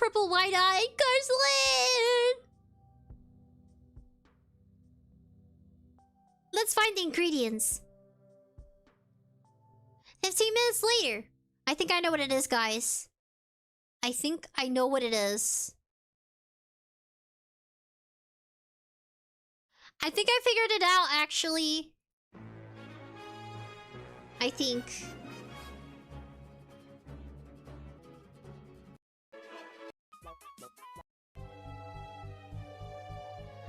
purple wide-eyed Garslan! Let's find the ingredients. 15 minutes later. I think I know what it is, guys. I think I know what it is. I think I figured it out, actually. I think.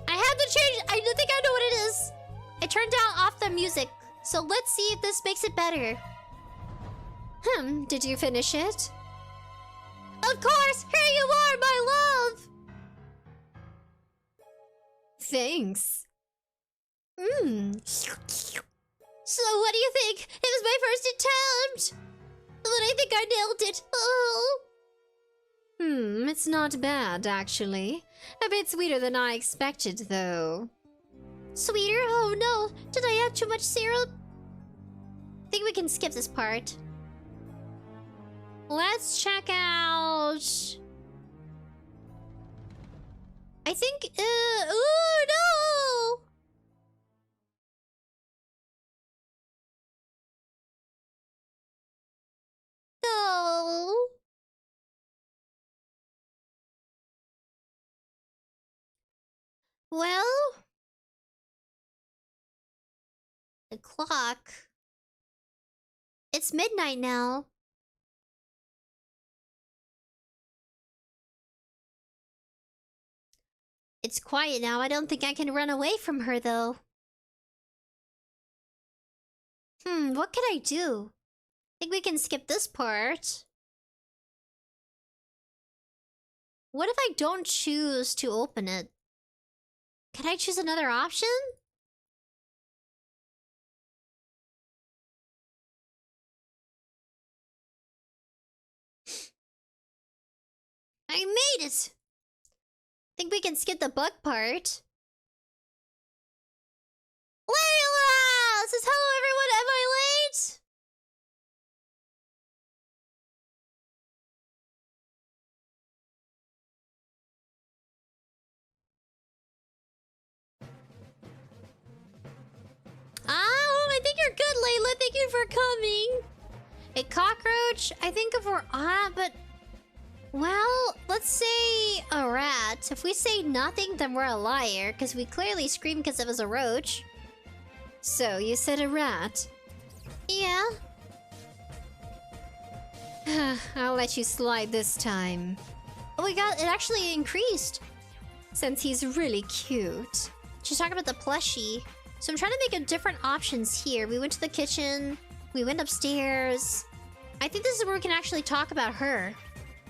I had to change. I think I know what it is. I turned down off the music. So let's see if this makes it better. Did you finish it? Of course! Here you are, my love! Thanks. So what do you think? It was my first attempt! But I think I nailed it. Oh! It's not bad, actually. A bit sweeter than I expected, though. Sweeter? Oh no! Did I add too much syrup? I think we can skip this part. Let's check out... I think... oh no! No. Well... the clock... it's midnight now. It's quiet now. I don't think I can run away from her, though. What could I do? I think we can skip this part. What if I don't choose to open it? Can I choose another option? I made it! I think we can skip the bug part. Layla! Says hello everyone, am I late? Oh, I think you're good, Layla. Thank you for coming. A cockroach? I think if we're but... well, let's say a rat. If we say nothing, then we're a liar, because we clearly screamed because it was a roach. So, you said a rat? Yeah. I'll let you slide this time. Oh my god, it actually increased. Since he's really cute. She's talking about the plushie. So I'm trying to make different options here. We went to the kitchen. We went upstairs. I think this is where we can actually talk about her.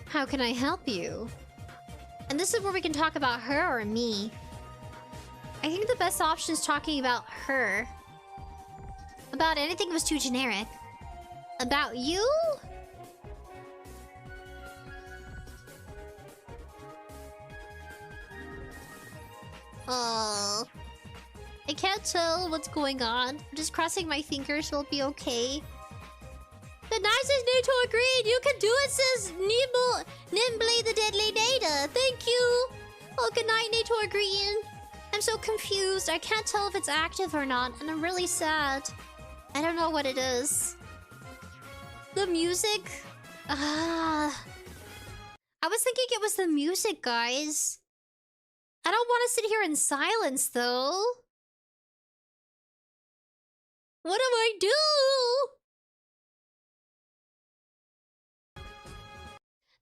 How can I help you? And this is where we can talk about her or me. I think the best option is talking about her. About anything was too generic. About you? Oh. I can't tell what's going on. I'm just crossing my fingers, we'll be okay. Good night, says Nato agreed. You can do it, says Nimbly the Deadly Data. Thank you. Oh, good night, Nato agreeing. I'm so confused. I can't tell if it's active or not, and I'm really sad. I don't know what it is. The music? I was thinking it was the music, guys. I don't want to sit here in silence, though. What do I do?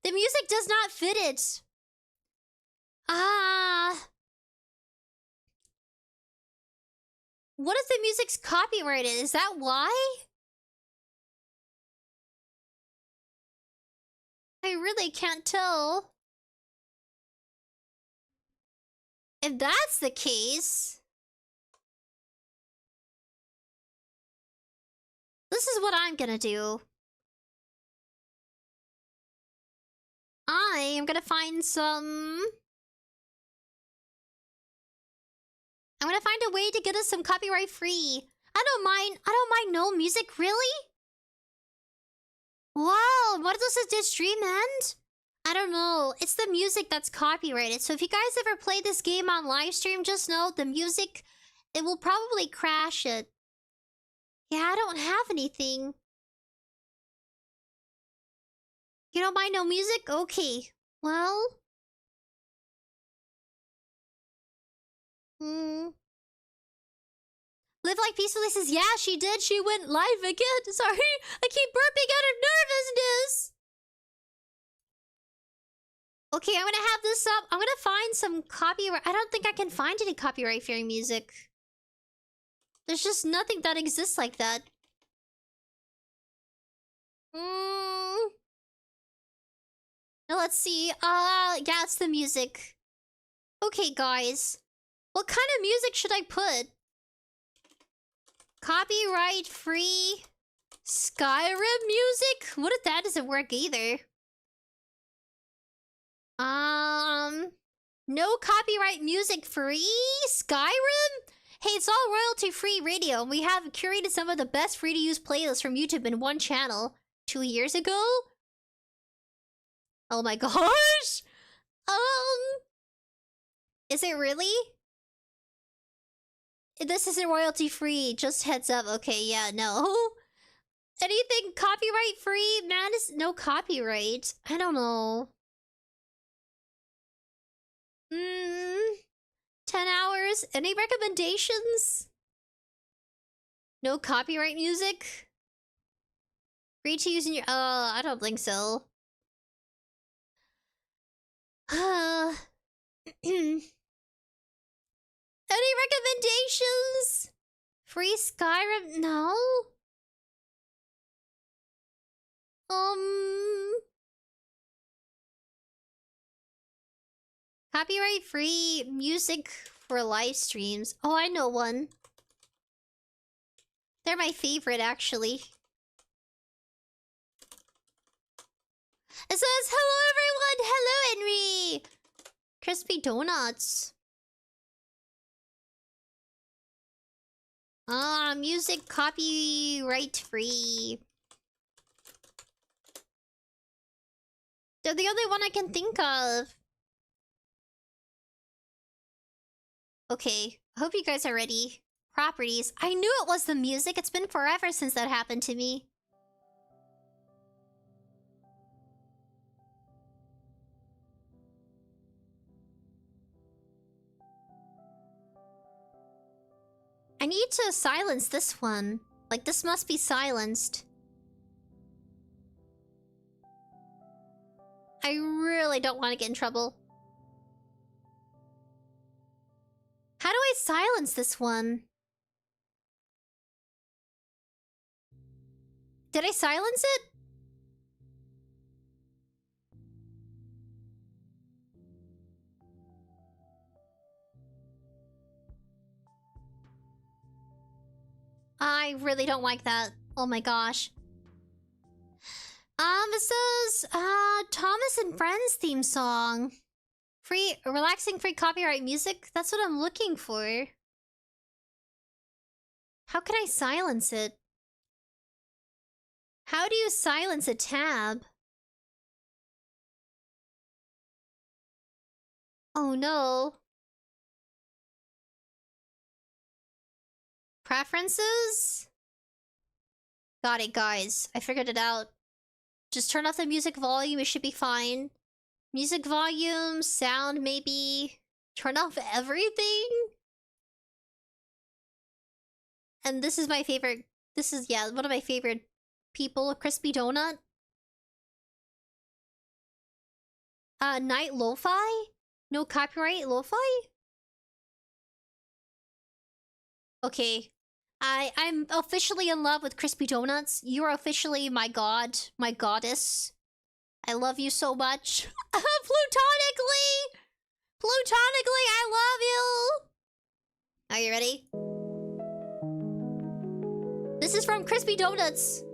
The music does not fit it. What if the music's copyrighted? Is that why? I really can't tell. If that's the case... this is what I'm gonna do. I am gonna find some... I'm gonna find a way to get us some copyright free. I don't mind no music, really? Wow, what does this stream end? I don't know. It's the music that's copyrighted. So if you guys ever play this game on live stream, just know the music, it will probably crash it. Yeah, I don't have anything. You don't mind no music? Okay. Well... Live Like Peacefully says, yeah, she did. She went live again. Sorry, I keep burping out of nervousness. Okay, I'm gonna have this up. I'm gonna find some copyright. I don't think I can find any copyright-free music. There's just nothing that exists like that. Now let's see. Yeah, it's the music. Okay, guys. What kind of music should I put? Copyright-free Skyrim music? What if that doesn't work either? No copyright music free? Skyrim? Hey, it's all royalty-free radio, and we have curated some of the best free-to-use playlists from YouTube in one channel 2 years ago? Oh my gosh! Is it really? This isn't royalty-free, just heads up. Okay, yeah, no. Anything copyright-free? Man, is no copyright. I don't know. 10 hours? Any recommendations? No copyright music? Free to use in your... I don't think so. Any recommendations? Free Skyrim? No? Copyright-free music for live streams. Oh, I know one. They're my favorite, actually. It says, hello, everyone! Hello, Henry! Crispy donuts. Music copyright-free. They're the only one I can think of. Okay, I hope you guys are ready. Properties. I knew it was the music. It's been forever since that happened to me. I need to silence this one. Like, this must be silenced. I really don't want to get in trouble. How do I silence this one? Did I silence it? I really don't like that. Oh my gosh. It says, Thomas and Friends theme song. Free, relaxing free copyright music? That's what I'm looking for. How can I silence it? How do you silence a tab? Oh no. Preferences? Got it, guys. I figured it out. Just turn off the music volume, it should be fine. Music volume, sound maybe. Turn off everything? And this is my favorite... This is, yeah, one of my favorite people. Crispy Donut. Night Lo-Fi? No copyright Lo-Fi? Okay. I'm officially in love with Crispy Donuts. You're officially my god. My goddess. I love you so much. Plutonically! Plutonically, I love you! Are you ready? This is from Crispy Donuts.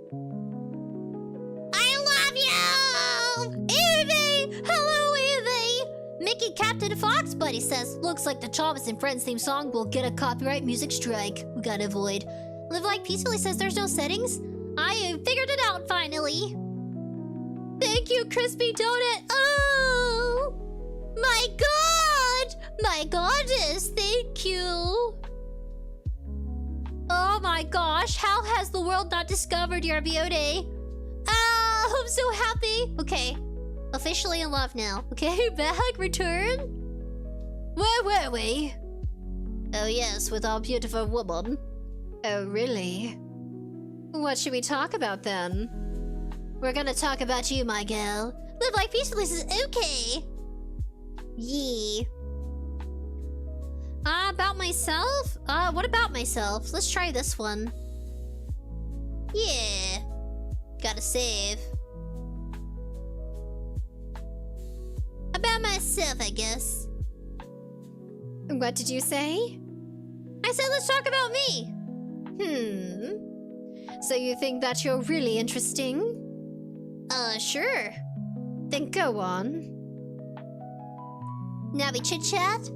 I love you! Evie! Hello, Evie! Mickey Captain Fox Buddy says, looks like the Thomas and Friends theme song will get a copyright music strike. We gotta avoid. Live Like Peacefully says there's no settings. I figured it out finally. Thank you, Crispy Donut. My goddess, thank you. Oh my gosh, how has the world not discovered your beauty? Oh, I'm so happy. Okay, officially in love now. Okay, back, return. Where were we? Oh yes, with our beautiful woman. Oh really? What should we talk about then? We're gonna talk about you, my girl. Live like peacefully is okay. Yee. About myself? What about myself? Let's try this one. Yeah. Gotta save. About myself, I guess. What did you say? I said let's talk about me. So you think that you're really interesting? Sure. Then go on. Now we chit-chat?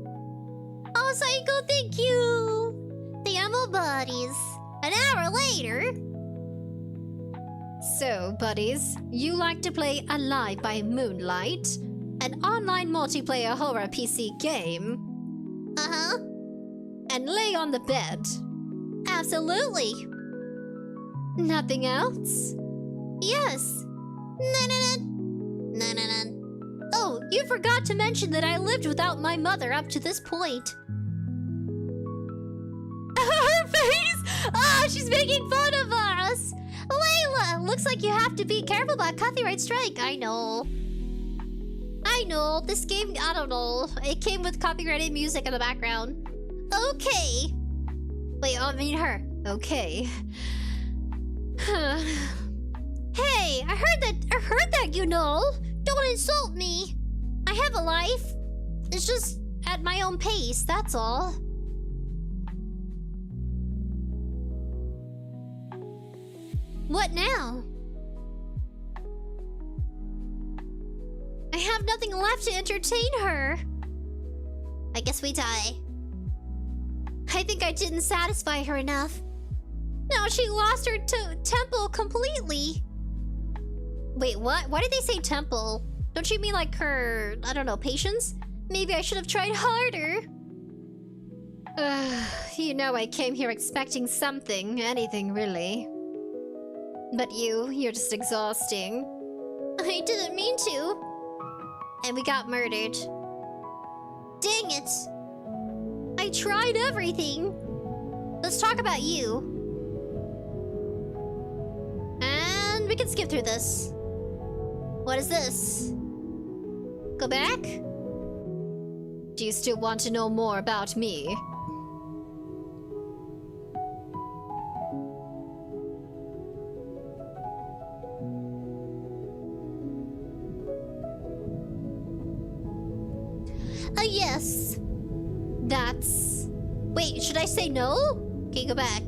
Oh, Psycho, thank you! The animal buddies. An hour later. So, buddies, you like to play Alive by Moonlight, an online multiplayer horror PC game. Uh-huh. And lay on the bed. Absolutely. Nothing else? Yes. Oh, you forgot to mention that I lived without my mother up to this point. Her face! Oh, she's making fun of us! Layla, looks like you have to be careful about copyright strike. I know. This game, I don't know. It came with copyrighted music in the background. Okay. Wait, oh, I mean her. Okay. Hey, I heard that, you know. Don't insult me. I have a life. It's just at my own pace, that's all. What now? I have nothing left to entertain her. I guess we die. I think I didn't satisfy her enough. Now she lost her temple completely. Wait, what? Why did they say temple? Don't you mean like her, I don't know, patience? Maybe I should have tried harder. You know I came here expecting something, anything really. But you're just exhausting. I didn't mean to. And we got murdered. Dang it. I tried everything. Let's talk about you. And we can skip through this. What is this? Go back? Do you still want to know more about me? Yes. That's... Wait, should I say no? Okay, go back.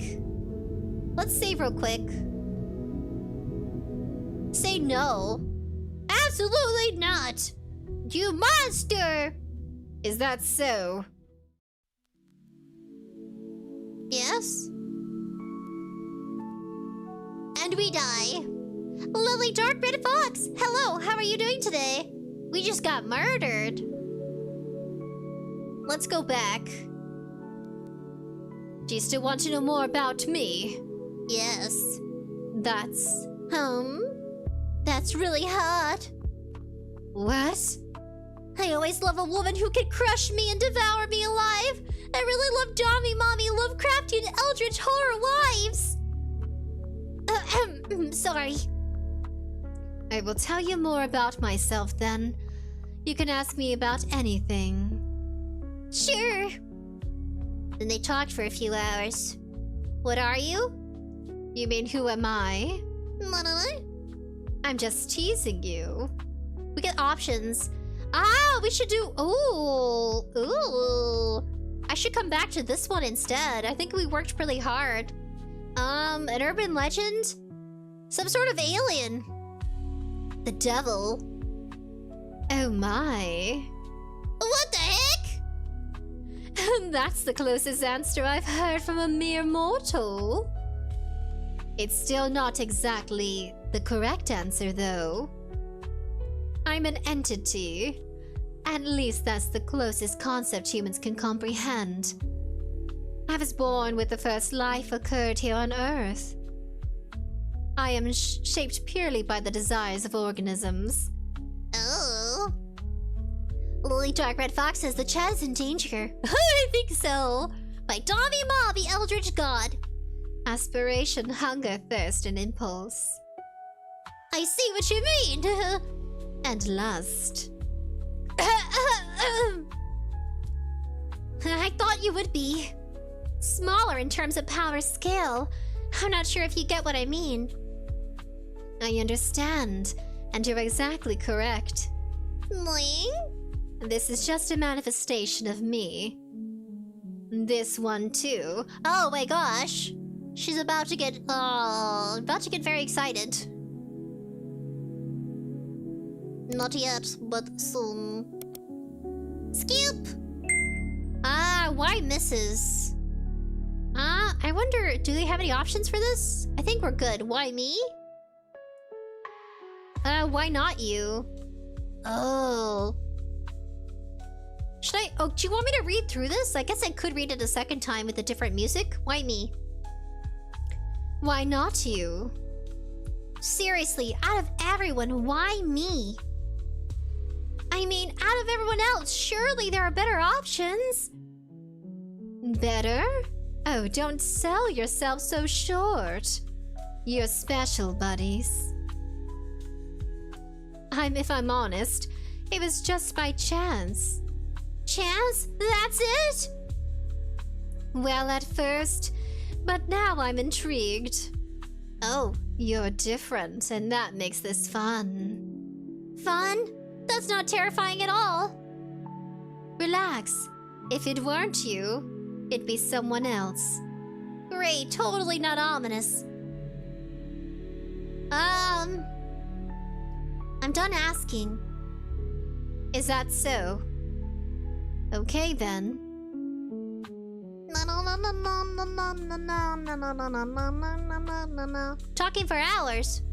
Let's save real quick. Say no. Absolutely not! You monster! Is that so? Yes? And we die. Lily Dark Red Fox! Hello, how are you doing today? We just got murdered. Let's go back. Do you still want to know more about me? Yes. That's... That's really hot. What? I always love a woman who can crush me and devour me alive. I really love Dommy Mommy Lovecraftian Eldritch horror wives. Sorry. I will tell you more about myself then. You can ask me about anything. Sure. Then they talked for a few hours. What are you? You mean who am I? I'm just teasing you. We get options. We should do... Ooh. I should come back to this one instead. I think we worked pretty hard. An urban legend? Some sort of alien. The devil. Oh my. What the heck? That's the closest answer I've heard from a mere mortal. It's still not exactly the correct answer, though. I'm an entity. At least that's the closest concept humans can comprehend. I was born with the first life occurred here on Earth. I am shaped purely by the desires of organisms. Oh. Lily Dark Red Fox says the chat is in danger. I think so. By 𝑑𝐴𝑉𝑚𝑀, the Eldritch God. Aspiration, hunger, thirst, and impulse. I see what you mean. And lust. I thought you would be smaller in terms of power scale. I'm not sure if you get what I mean. I understand, and you're exactly correct. Boing? This is just a manifestation of me. This one too. Oh my gosh. She's about to get very excited. Not yet, but soon. Skip! Ah, why misses? I wonder, do they have any options for this? I think we're good. Why me? Why not you? Oh. Should I? Oh, do you want me to read through this? I guess I could read it a second time with a different music. Why me? Why not you? Seriously, out of everyone, why me? I mean, out of everyone else, surely there are better options. Better? Oh, don't sell yourself so short. You're special, buddies. If I'm honest, it was just by chance. Chance? That's it? Well, at first, but now I'm intrigued. Oh, you're different, and that makes this fun. Fun? That's not terrifying at all. Relax. If it weren't you, it'd be someone else. Great, totally not ominous. I'm done asking. Is that so? Okay then. Talking for hours.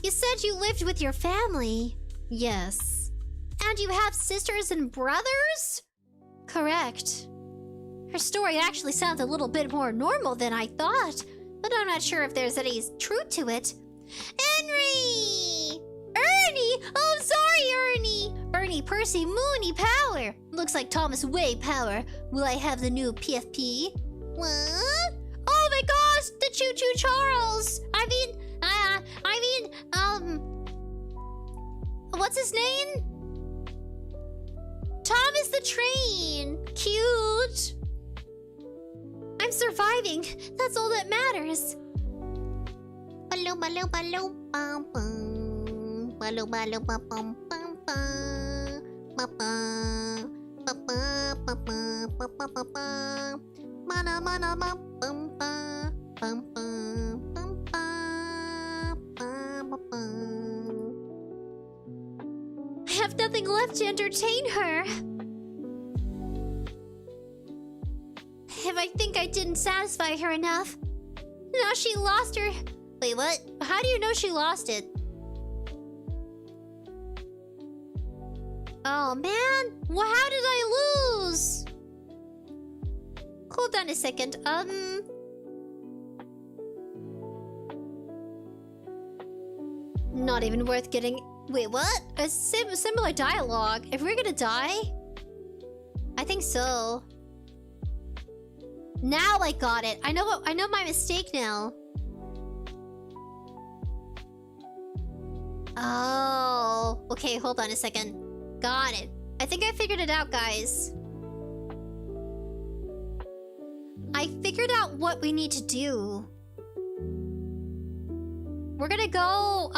You said you lived with your family. Yes. And you have sisters and brothers? Correct. Her story actually sounds a little bit more normal than I thought, but I'm not sure if there's any truth to it. Henry! Ernie! Oh, I'm sorry, Ernie! Ernie Percy Mooney Power! Looks like Thomas Way Power. Will I have the new PFP? What? Oh my gosh! The Choo Choo Charles! What's his name? Thomas the Train! Cute! I'm surviving. That's all that matters. Baloo, baloo, baloo, bum, bum. Baloo, baloo, bum, bum, bum, bum. Bum, bum. Bum, bum, bum, bum, bum, bum, bum, bum. Mana, mana, bum, bum, bum. Bum, bum, bum, bum, bum, bum, bum. I have nothing left to entertain her. If I think I didn't satisfy her enough. Now she lost her... Wait, what? How do you know she lost it? Oh, man. Well, how did I lose? Hold on a second. Not even worth getting... Wait, what? A similar dialogue. If we're gonna die? I think so. Now I got it. I know my mistake now. Oh. Okay, hold on a second. Got it. I think I figured it out, guys. I figured out what we need to do. We're gonna go,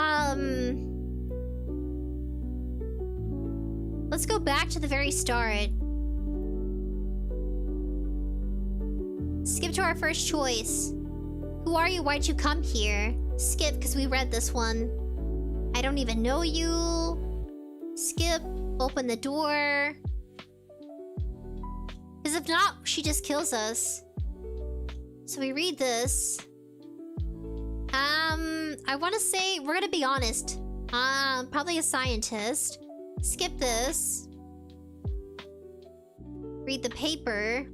let's go back to the very start. Skip to our first choice. Who are you? Why'd you come here? Skip, because we read this one. I don't even know you. Skip. Open the door. Because if not, she just kills us. So we read this. I want to say, we're going to be honest. Probably a scientist. Skip this. Read the paper.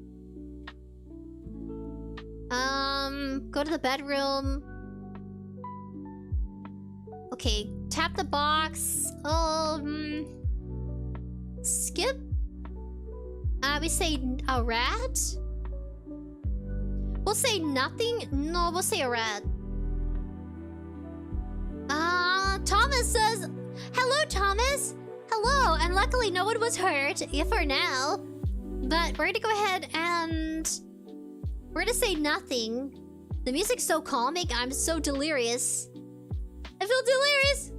Go to the bedroom. Okay, tap the box. Skip? We say a rat? We'll say nothing? No, we'll say a rat. Thomas says... Hello, Thomas! Hello, and luckily no one was hurt, for now. But we're gonna go ahead and... we're gonna say nothing. The music's so calming, I'm so delirious. I feel delirious!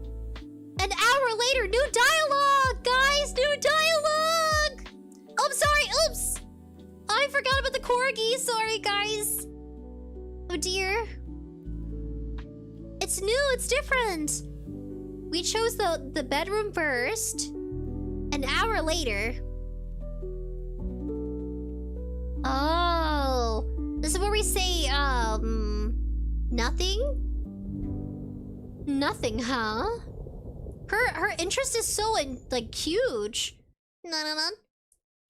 An hour later, new dialogue! Guys, new dialogue! Oh, I'm sorry, oops! I forgot about the corgi, sorry guys. Oh dear. It's new, it's different. We chose the bedroom first. An hour later. Oh. This is where we say, nothing? Nothing, huh? Her interest is so, like, huge. No.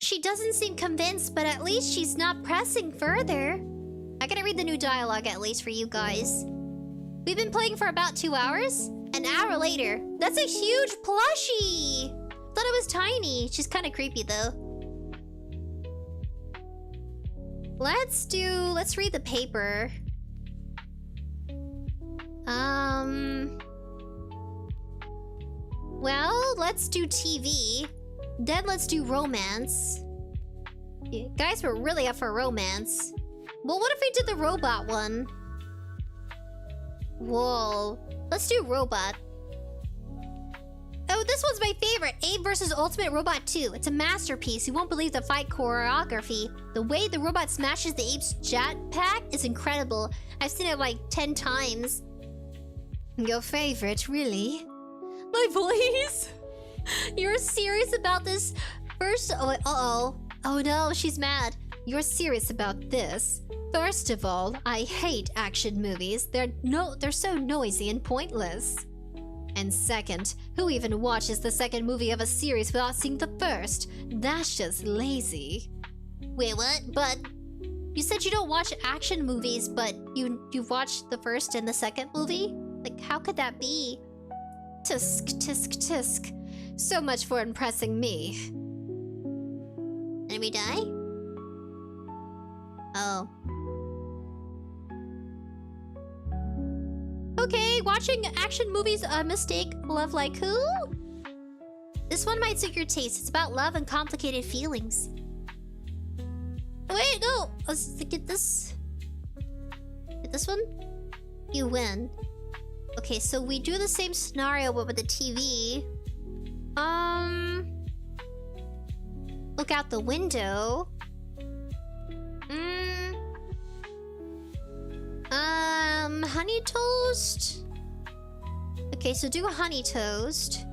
She doesn't seem convinced, but at least she's not pressing further. I gotta read the new dialogue at least for you guys. We've been playing for about 2 hours. An hour later. That's a huge plushie! Thought it was tiny. She's kind of creepy though. Let's read the paper. Well, let's do TV. Then let's do romance. Yeah, guys, we're really up for romance. Well, what if we did the robot one? Whoa. Let's do robot. Oh, this one's my favorite. Abe vs. Ultimate Robot 2. It's a masterpiece. You won't believe the fight choreography. The way the robot smashes the ape's jetpack is incredible. I've seen it like 10 times. Your favorite, really? My voice? You're serious about this? First... oh, uh-oh. Oh no, she's mad. You're serious about this? First of all, I hate action movies. They're so noisy and pointless. And second, who even watches the second movie of a series without seeing the first? That's just lazy. Wait, what? But you said you don't watch action movies, but you've watched the first and the second movie? Like, how could that be? Tisk, tisk, tisk. So much for impressing me. Did we die? Oh. Okay, watching action movies a mistake. Love like who? This one might suit your taste. It's about love and complicated feelings. Wait, no! Let's get this. Get this one? You win. Okay, so we do the same scenario but with the TV. Look out the window. Honey toast? Okay, so do a honey toast.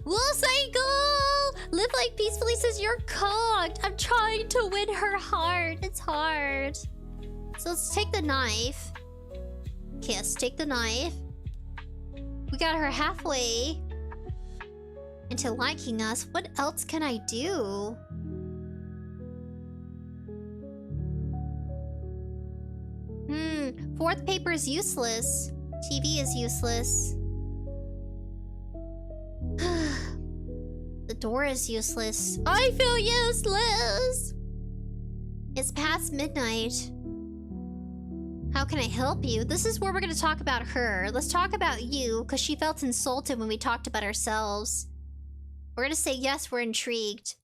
We'll cycle! Live like peacefully says you're cocked. I'm trying to win her heart. It's hard. So let's take the knife. Okay, let's take the knife. We got her halfway into liking us. What else can I do? Fourth paper is useless. TV is useless. The door is useless. I feel useless! It's past midnight. How can I help you? This is where we're gonna talk about her. Let's talk about you, because she felt insulted when we talked about ourselves. We're gonna say yes, we're intrigued.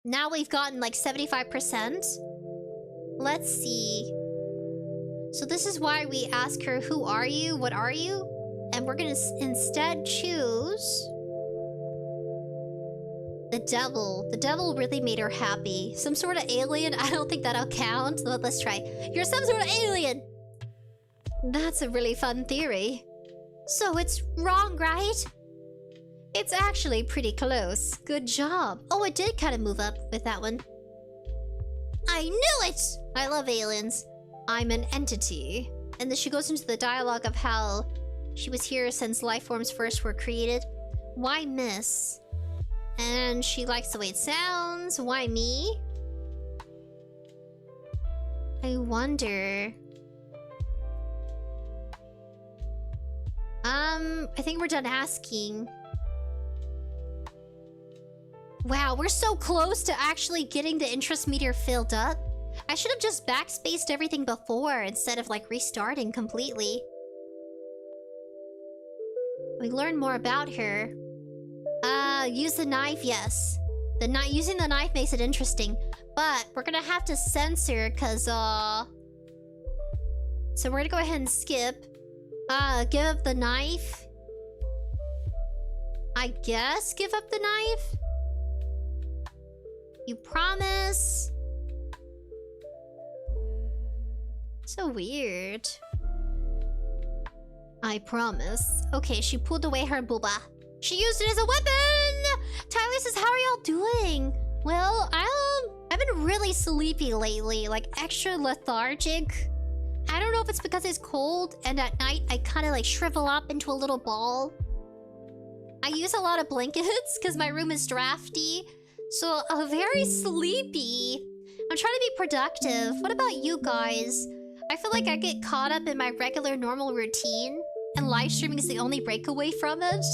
Now we've gotten like 75%. Let's see. So this is why we ask her, who are you? What are you? And we're gonna instead choose... the devil. The devil really made her happy. Some sort of alien? I don't think that'll count. Let's try. You're some sort of alien! That's a really fun theory. So it's wrong, right? It's actually pretty close. Good job. Oh, it did kind of move up with that one. I knew it! I love aliens. I'm an entity. And then she goes into the dialogue of how she was here since life forms first were created. Why miss? And she likes the way it sounds. Why me? I wonder... I think we're done asking. Wow, we're so close to actually getting the interest meter filled up. I should have just backspaced everything before instead of like restarting completely. We learn more about her. Use the knife, yes. Using the knife makes it interesting. But we're gonna have to censor because, so we're gonna go ahead and skip. Give up the knife. I guess give up the knife? You promise? So weird. I promise. Okay, she pulled away her booba. She used it as a weapon! Tyler says, how are y'all doing? Well, I've been really sleepy lately. Like, extra lethargic. I don't know if it's because it's cold and at night I kind of like shrivel up into a little ball. I use a lot of blankets because my room is drafty. So I'm very sleepy. I'm trying to be productive. What about you guys? I feel like I get caught up in my regular normal routine and live streaming is the only breakaway from it.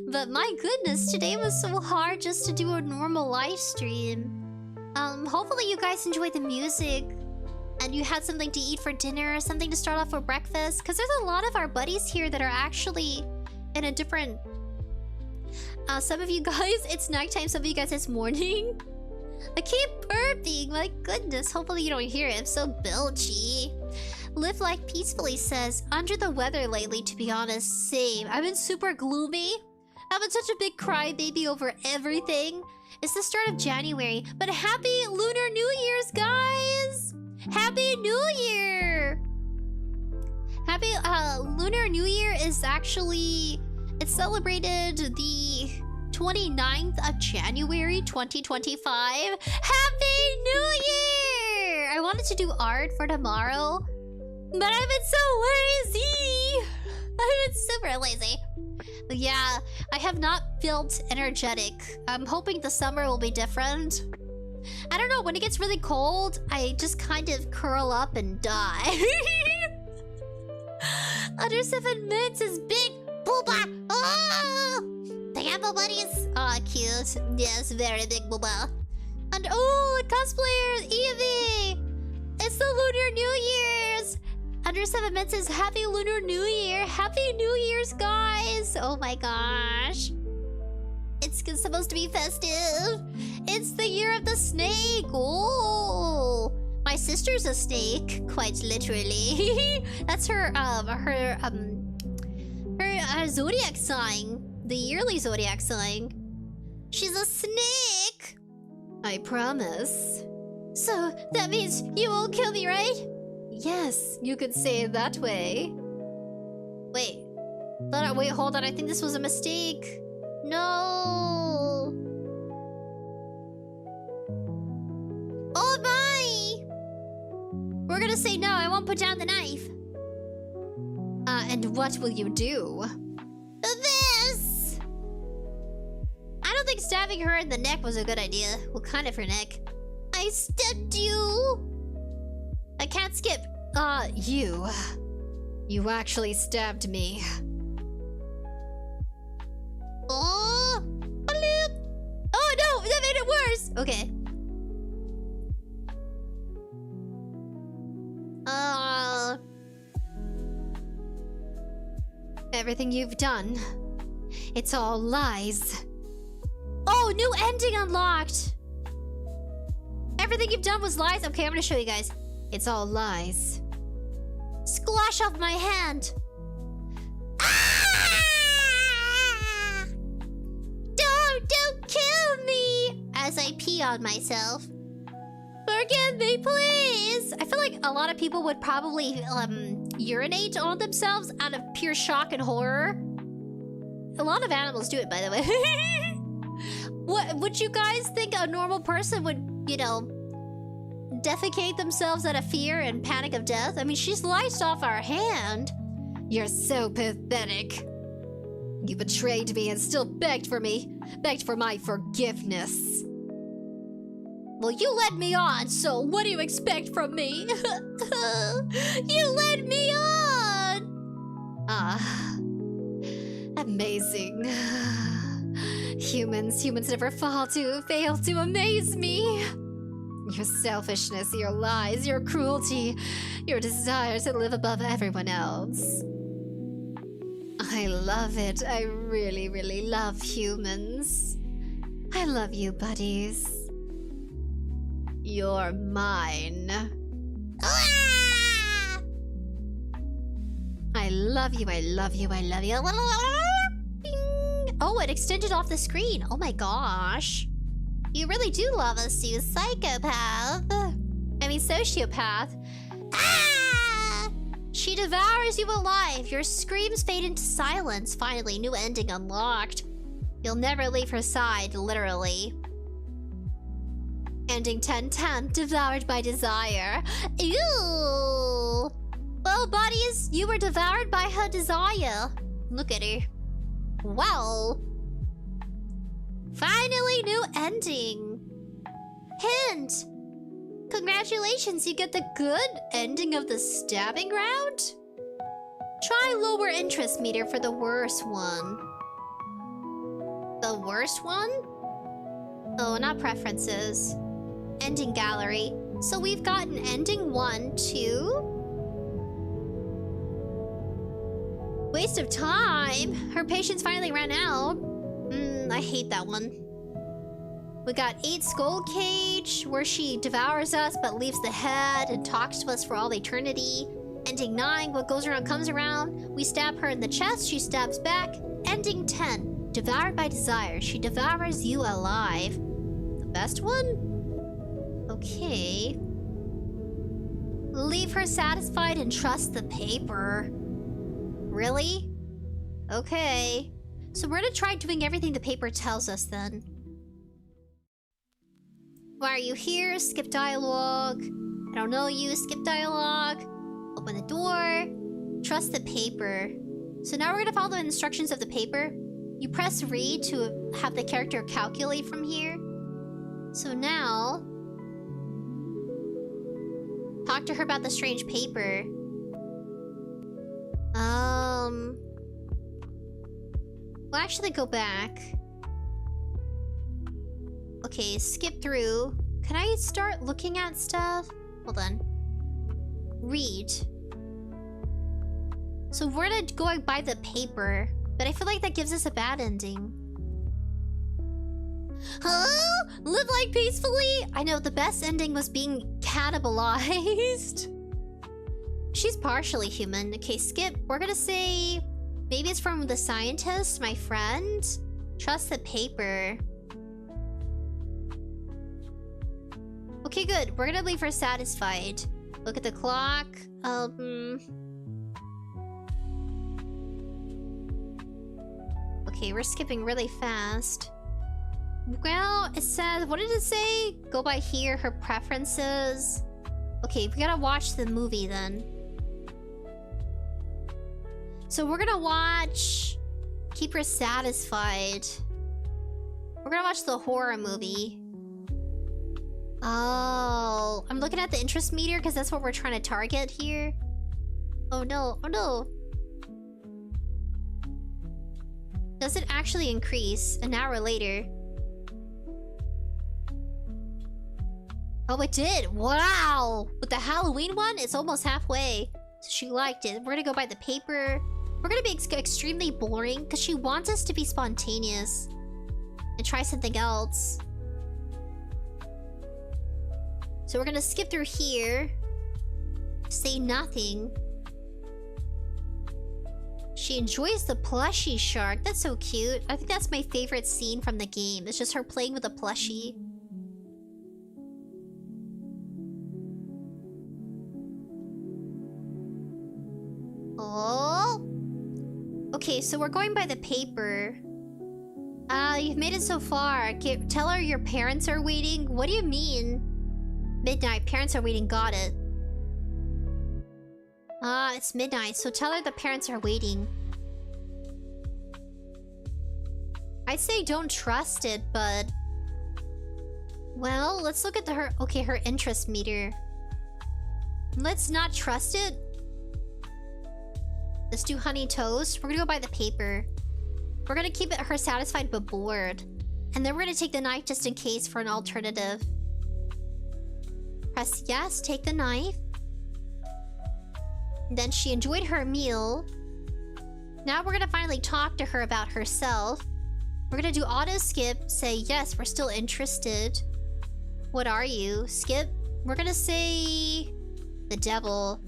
But my goodness, today was so hard just to do a normal live stream. Hopefully you guys enjoyed the music and you had something to eat for dinner, something to start off for breakfast. Because there's a lot of our buddies here that are actually in a different... some of you guys, it's nighttime. Some of you guys, it's morning. I keep burping. My goodness. Hopefully you don't hear it. I'm so belchy. Live Life Peacefully says, under the weather lately, to be honest. Same. I've been super gloomy. I've been such a big crybaby over everything. It's the start of January. But happy Lunar New Year's, guys! Happy New Year! Happy Lunar New Year is actually... It's celebrated the 29th of January 2025. Happy New Year! I wanted to do art for tomorrow, but I've been so lazy. I've been super lazy. But yeah, I have not felt energetic. I'm hoping the summer will be different. I don't know, when it gets really cold, I just kind of curl up and die. Under 7 minutes is big booba. Oh! The apple buddies. Oh, cute. Yes, very big booba. And oh, cosplayer Evie. It's the Lunar New Year's. Under 7 minutes is Happy Lunar New Year. Happy New Year's, guys. Oh my gosh. It's supposed to be festive. It's the year of the snake. Oh, my sister's a snake, quite literally. That's her zodiac sign, the yearly zodiac sign. She's a snake. I promise. So that means you won't kill me, right? Yes, you could say it that way. Wait, hold on. I think this was a mistake. No. Oh my! We're gonna say no. I won't put down the knife. And what will you do? This. I don't think stabbing her in the neck was a good idea. What kind of her neck? I stabbed you. I can't skip. You actually stabbed me. Oh! Oh no! That made it worse! Okay. Everything you've done, it's all lies. Oh, new ending unlocked! Everything you've done was lies? Okay, I'm gonna show you guys. It's all lies. Squash off my hand! Ah! Don't kill me! As I pee on myself. Forgive me, please! I feel like a lot of people would probably urinate on themselves out of pure shock and horror. A lot of animals do it, by the way. What would you guys think a normal person would, you know, defecate themselves out of fear and panic of death? I mean, she sliced off our hand. You're so pathetic. You betrayed me and still begged for me. Begged for my forgiveness. Well, you led me on, so what do you expect from me? You led me on! Ah. Amazing. Humans never fail to amaze me. Your selfishness, your lies, your cruelty, your desire to live above everyone else. I love it. I really, really love humans. I love you, buddies. You're mine. Ah! I love you, I love you, I love you. Bing. Oh, it extended off the screen. Oh my gosh. You really do love us, you psychopath. I mean, sociopath. Ah! She devours you alive. Your screams fade into silence. Finally, new ending unlocked. You'll never leave her side, literally. Ending 1010, devoured by desire. Ew! Well, buddies, you were devoured by her desire. Look at her. Well. Finally, new ending. Hint. Congratulations, you get the good ending of the stabbing round? Try lower interest meter for the worst one. The worst one? Oh, not preferences. Ending gallery. So we've gotten ending 1, 2. Waste of time. Her patience finally ran out. I hate that one. We got 8 skull cage, where she devours us but leaves the head and talks to us for all eternity. Ending 9, what goes around comes around. We stab her in the chest, she stabs back. Ending 10, devoured by desire. She devours you alive. The best one? Okay. Leave her satisfied and trust the paper. Really? Okay. So we're gonna try doing everything the paper tells us then. Why are you here? Skip dialogue. I don't know you. Skip dialogue. Open the door. Trust the paper. So now we're gonna follow the instructions of the paper. You press read to have the character calculate from here. So now... talk to her about the strange paper. We'll actually go back. Okay, skip through. Can I start looking at stuff? Hold on. Read. So we're gonna go by the paper, but I feel like that gives us a bad ending. Huh? Live life peacefully? I know the best ending was being cannibalized. She's partially human. Okay, skip. We're gonna say... maybe it's from the scientist, my friend. Trust the paper. Okay, good. We're gonna leave her satisfied. Look at the clock. Okay, we're skipping really fast. Well, it says... what did it say? Go by here, her preferences. Okay, we gotta watch the movie then. So we're gonna watch... keep her satisfied. We're gonna watch the horror movie. Oh, I'm looking at the interest meter because that's what we're trying to target here. Oh no, oh no. Does it actually increase an hour later? Oh, it did! Wow! With the Halloween one, it's almost halfway. So she liked it. We're gonna go by the paper. We're gonna be extremely boring because she wants us to be spontaneous and try something else. So we're gonna skip through here. Say nothing. She enjoys the plushie shark. That's so cute. I think that's my favorite scene from the game. It's just her playing with a plushie. Oh. Okay, so we're going by the paper. You've made it so far. Tell her your parents are waiting. What do you mean? Midnight. Parents are waiting. Got it. It's midnight, so tell her the parents are waiting. I'd say don't trust it, but... Well, let's look at her interest meter. Let's not trust it. Let's do honey toast. We're gonna go by the paper. We're gonna keep her satisfied but bored. And then we're gonna take the knife just in case for an alternative. Press yes, take the knife. Then she enjoyed her meal. Now we're gonna finally talk to her about herself. We're gonna do auto skip, say yes, we're still interested. What are you? Skip. We're gonna say... the devil.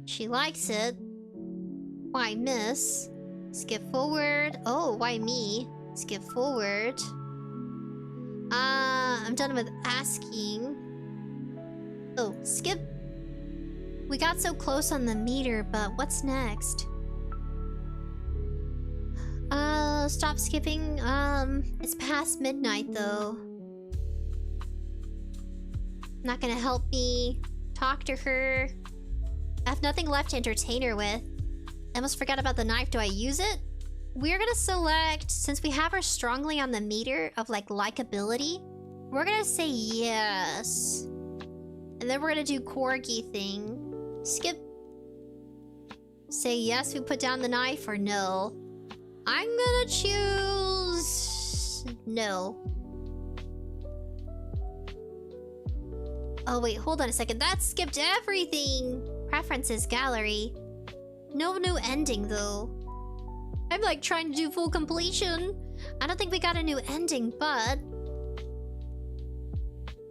She likes it. Why miss? Skip forward. Oh, why me? Skip forward. I'm done with asking. Oh, skip. We got so close on the meter, but what's next? Stop skipping. It's past midnight though. Not gonna help me talk to her. I have nothing left to entertain her with. I almost forgot about the knife. Do I use it? We're gonna select, since we have her strongly on the meter of like likability, we're gonna say yes. And then we're gonna do corgi thing. Skip. Say yes, we put down the knife, or no. I'm gonna choose... no. Oh wait, hold on a second. That skipped everything! Preferences gallery. No new ending though. I'm like trying to do full completion. I don't think we got a new ending, but...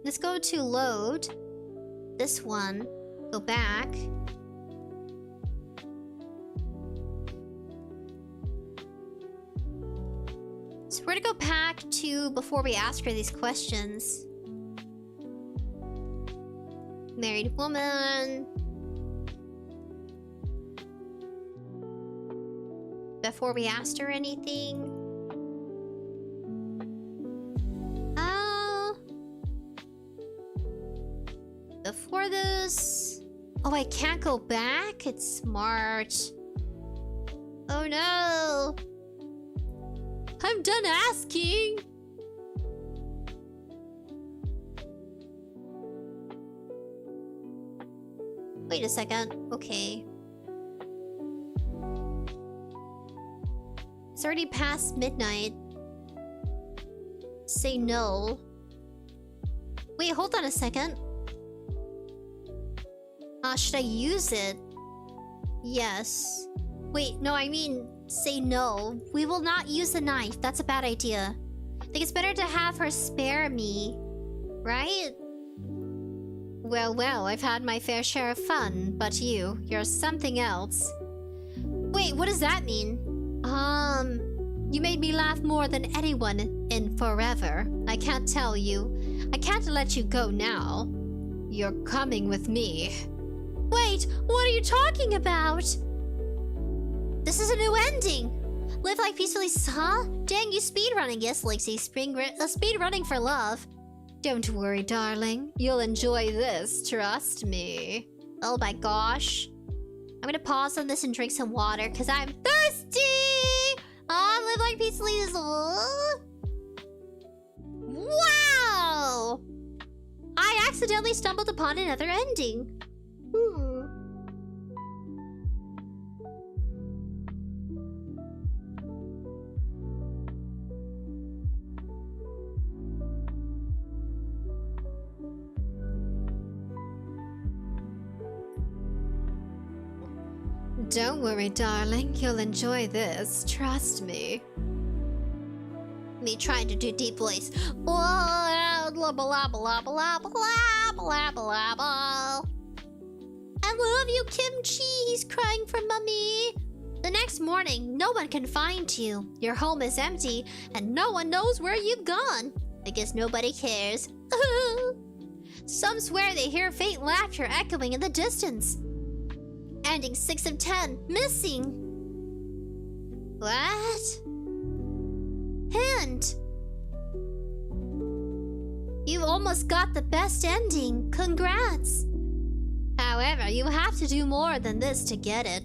let's go to load. This one. Go back. So we're gonna go back to before we ask her these questions. Married woman. Before we asked her anything. Before this... oh, I can't go back? It's smart. Oh no! I'm done asking! Wait a second. Okay. It's already past midnight. Say no. Wait, hold on a second. Should I use it? Yes. Wait, no, I mean, say no. We will not use the knife. That's a bad idea. I think it's better to have her spare me. Right? Well, I've had my fair share of fun, but you're something else. Wait, what does that mean? You made me laugh more than anyone in forever. I can't tell you. I can't let you go now. You're coming with me. Wait, what are you talking about? This is a new ending. Live like peacefully, huh? Dang, you speedrunning. Yes, Lexi, speedrunning for love. Don't worry, darling. You'll enjoy this, trust me. Oh my gosh. I'm gonna pause on this and drink some water, because I'm thirsty! Live like peacefully is... wow! I accidentally stumbled upon another ending. Don't worry, darling. You'll enjoy this. Trust me. Me trying to do deep voice. Blah, blah, blah, blah, blah, blah, blah, blah, blah. I love you, Kimchi. He's crying for mommy. The next morning, no one can find you. Your home is empty, and no one knows where you've gone. I guess nobody cares. Some swear they hear faint laughter echoing in the distance. Ending 6 of 10. Missing. What? Hint. You almost got the best ending. Congrats. However, you have to do more than this to get it.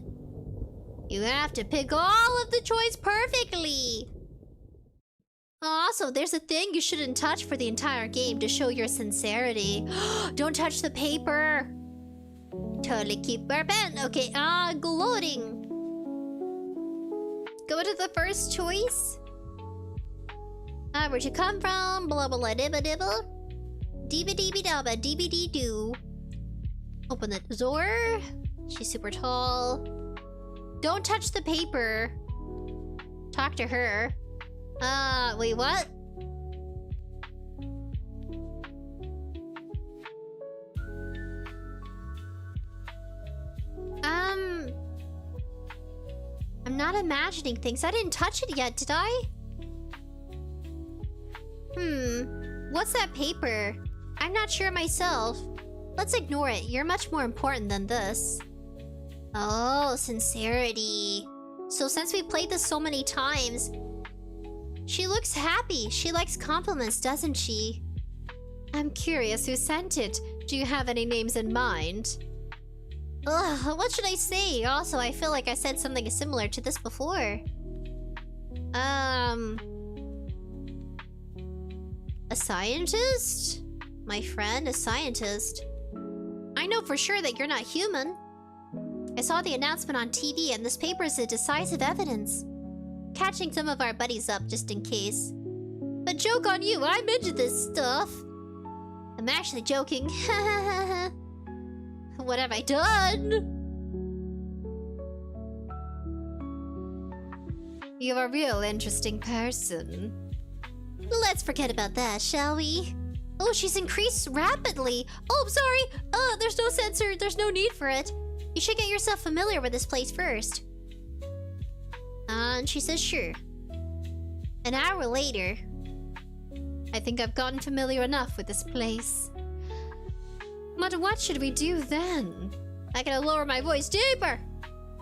You have to pick all of the choice perfectly. Also, there's a thing you shouldn't touch for the entire game to show your sincerity. Don't touch the paper. Totally keep our pen. Okay, gloating. Go to the first choice. Where'd you come from? Blah blah blah dibba dibba. Dibba dibba dabba dibba dee doo. Open the door. She's super tall. Don't touch the paper. Talk to her. Wait, what? I'm not imagining things. I didn't touch it yet, did I? What's that paper? I'm not sure myself. Let's ignore it. You're much more important than this. Oh, sincerity. So since we played this so many times, she looks happy. She likes compliments, doesn't she? I'm curious who sent it. Do you have any names in mind? Ugh, what should I say? Also, I feel like I said something similar to this before. A scientist? My friend, a scientist. I know for sure that you're not human. I saw the announcement on TV and this paper is a decisive evidence. Catching some of our buddies up just in case. But joke on you, I'm into this stuff. I'm actually joking. What have I done? You're a real interesting person. Let's forget about that, shall we? Oh, she's increased rapidly. Oh, sorry. There's no sensor. There's no need for it. You should get yourself familiar with this place first. And she says sure. An hour later. I think I've gotten familiar enough with this place. But what should we do then? I gotta lower my voice deeper.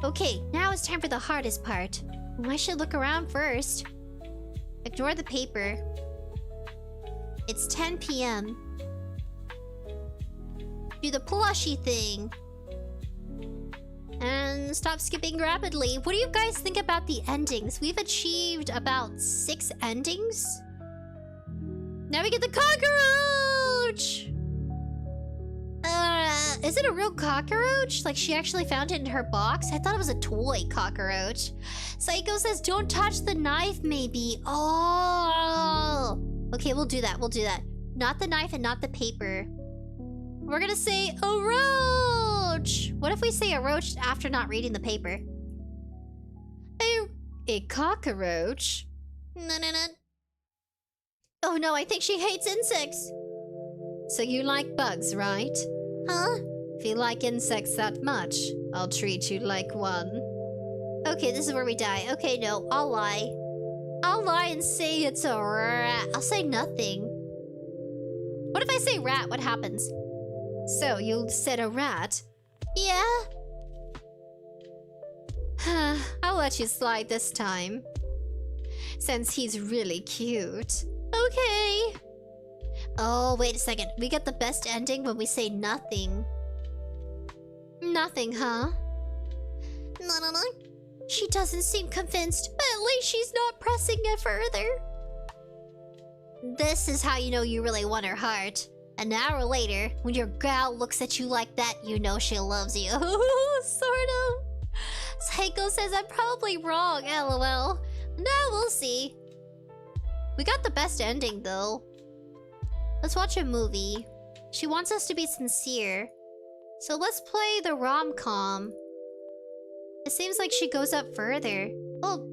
Okay, now it's time for the hardest part. I should look around first. Ignore the paper. It's 10 p.m. Do the plushie thing. And stop skipping rapidly. What do you guys think about the endings? We've achieved about 6 endings. Now we get the cockroach! Is it a real cockroach? Like she actually found it in her box? I thought it was a toy cockroach. Psycho says don't touch the knife maybe. Oh! Okay, we'll do that, we'll do that. Not the knife and not the paper. We're gonna say a roach! What if we say a roach after not reading the paper? A cockroach? No. Oh no, I think she hates insects. So you like bugs, right? Huh? If you like insects that much, I'll treat you like one. Okay, this is where we die. Okay, no, I'll lie. I'll lie and say it's a rat. I'll say nothing. What if I say rat? What happens? So, you said a rat? Yeah? I'll let you slide this time. Since he's really cute. Okay. Oh, wait a second. We get the best ending when we say nothing. Nothing, huh? No. She doesn't seem convinced. At least she's not pressing it further. This is how you know you really want her heart. An hour later, when your gal looks at you like that, you know she loves you. Sort of. Psycho says I'm probably wrong, lol. Now we'll see. We got the best ending, though. Let's watch a movie. She wants us to be sincere. So let's play the rom-com. It seems like she goes up further. Oh,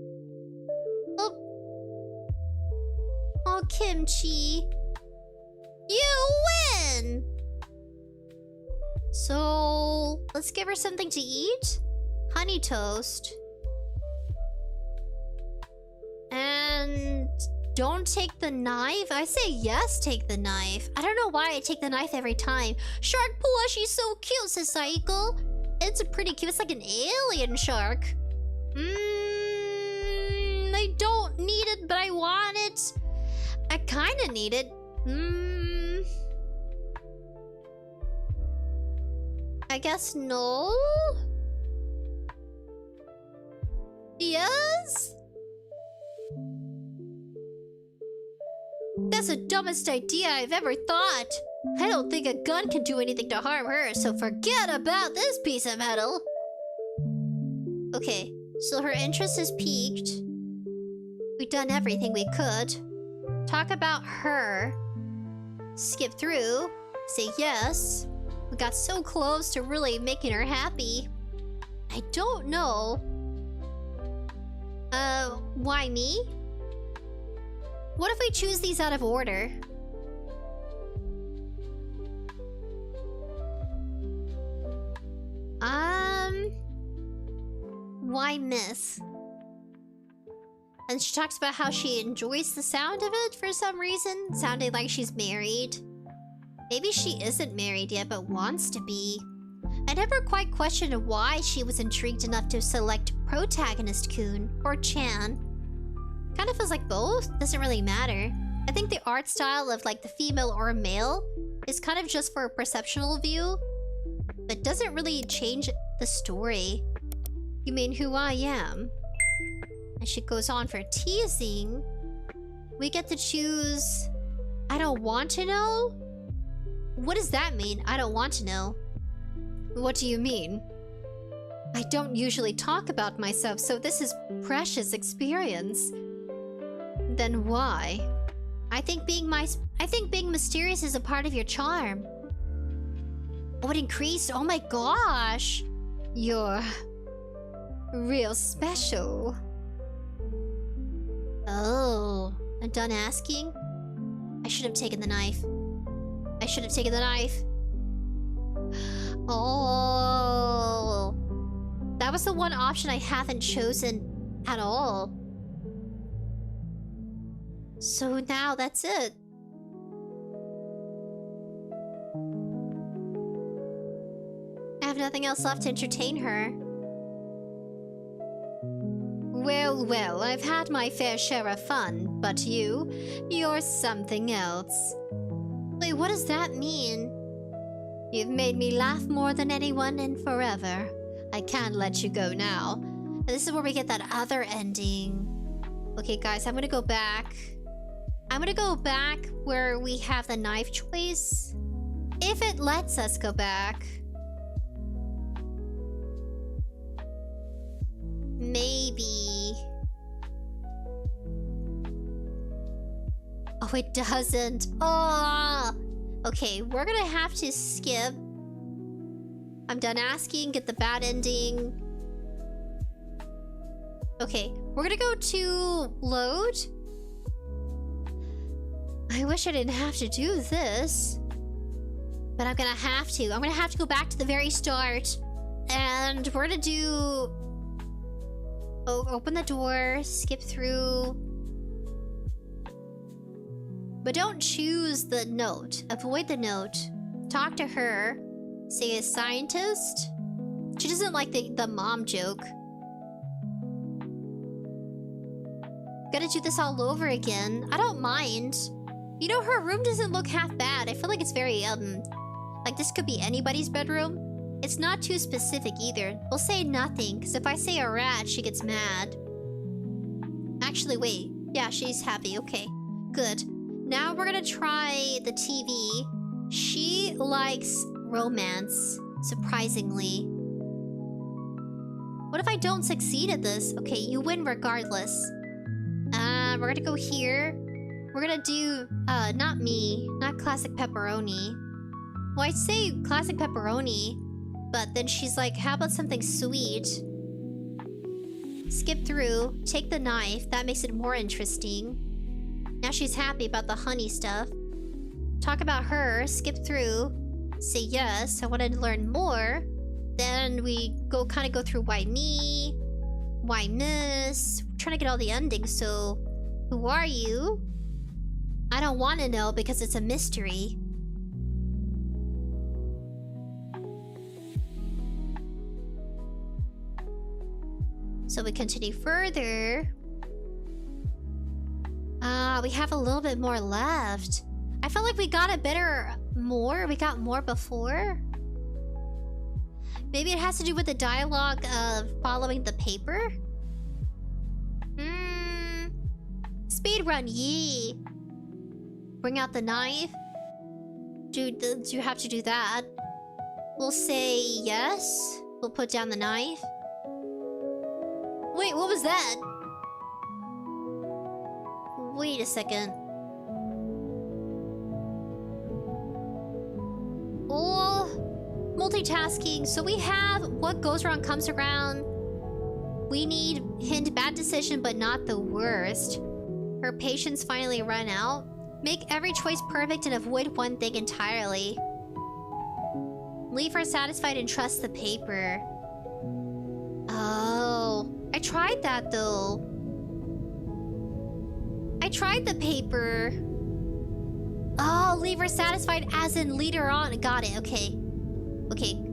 Kimchi. You win! So, let's give her something to eat. Honey toast. And don't take the knife? I say yes, take the knife. I don't know why I take the knife every time. Shark plushie's so cute, says Saiko. It's pretty cute. It's like an alien shark. I don't need it, but I want it. I kinda need it. I guess no? That's the dumbest idea I've ever thought. I don't think a gun can do anything to harm her, so forget about this piece of metal. Okay, so her interest is piqued. We've done everything we could. Talk about her. Skip through. Say yes. We got so close to really making her happy. I don't know. Why me? What if we choose these out of order? Why miss? And she talks about how she enjoys the sound of it for some reason, sounding like she's married. Maybe she isn't married yet, but wants to be. I never quite questioned why she was intrigued enough to select Protagonist Kun or Chan. Kind of feels like both, doesn't really matter. I think the art style of like the female or male is kind of just for a perceptual view, but doesn't really change the story. You mean who I am? And she goes on for teasing. We get to choose... I don't want to know? What does that mean, I don't want to know? What do you mean? I don't usually talk about myself, so this is precious experience. Then why? I think being mysterious is a part of your charm. Oh, it increased. Oh my gosh. You're real special. Oh, I'm done asking? I should have taken the knife. I should have taken the knife. Oh. That was the one option I haven't chosen at all. So now that's it. I have nothing else left to entertain her. Well, well, I've had my fair share of fun, but you're something else. Wait, what does that mean? You've made me laugh more than anyone in forever. I can't let you go now. And this is where we get that other ending. Okay, guys, I'm gonna go back. I'm gonna go back where we have the knife choice. If it lets us go back. Maybe. Oh, it doesn't. Oh! Okay, we're gonna have to skip. I'm done asking, get the bad ending. Okay, we're gonna go to load. I wish I didn't have to do this. But I'm gonna have to. I'm gonna have to go back to the very start. And we're gonna do... Oh, open the door, skip through. But don't choose the note. Avoid the note. Talk to her. Say a scientist. She doesn't like the mom joke. Gotta do this all over again. I don't mind. You know, her room doesn't look half bad. I feel like it's very, like this could be anybody's bedroom. It's not too specific either. We'll say nothing, because if I say a rat, she gets mad. Actually, wait. Yeah, she's happy. Okay, good. Now we're gonna try the TV. She likes romance, surprisingly. What if I don't succeed at this? Okay, you win regardless. We're gonna go here. We're gonna do, not me. Not classic pepperoni. Well, I'd say classic pepperoni, but then she's like, how about something sweet? Skip through, take the knife. That makes it more interesting. Now she's happy about the honey stuff. Talk about her, skip through. Say yes, I wanted to learn more. Then we kind of go through why me? Why miss? We're trying to get all the endings, so... Who are you? I don't want to know because it's a mystery. So we continue further. We have a little bit more left. I felt like we got we got more before. Maybe it has to do with the dialogue of following the paper? Speedrun, yee. Bring out the knife. Do you have to do that? We'll say yes. We'll put down the knife. Wait, what was that? Wait a second. Oh, multitasking. So we have what goes around comes around. We need hint bad decision, but not the worst. Her patience finally run out. Make every choice perfect and avoid one thing entirely. Leave her satisfied and trust the paper. Oh, I tried that though. I tried the paper. Oh, leave her satisfied as in lead her on. Got it, okay. Okay.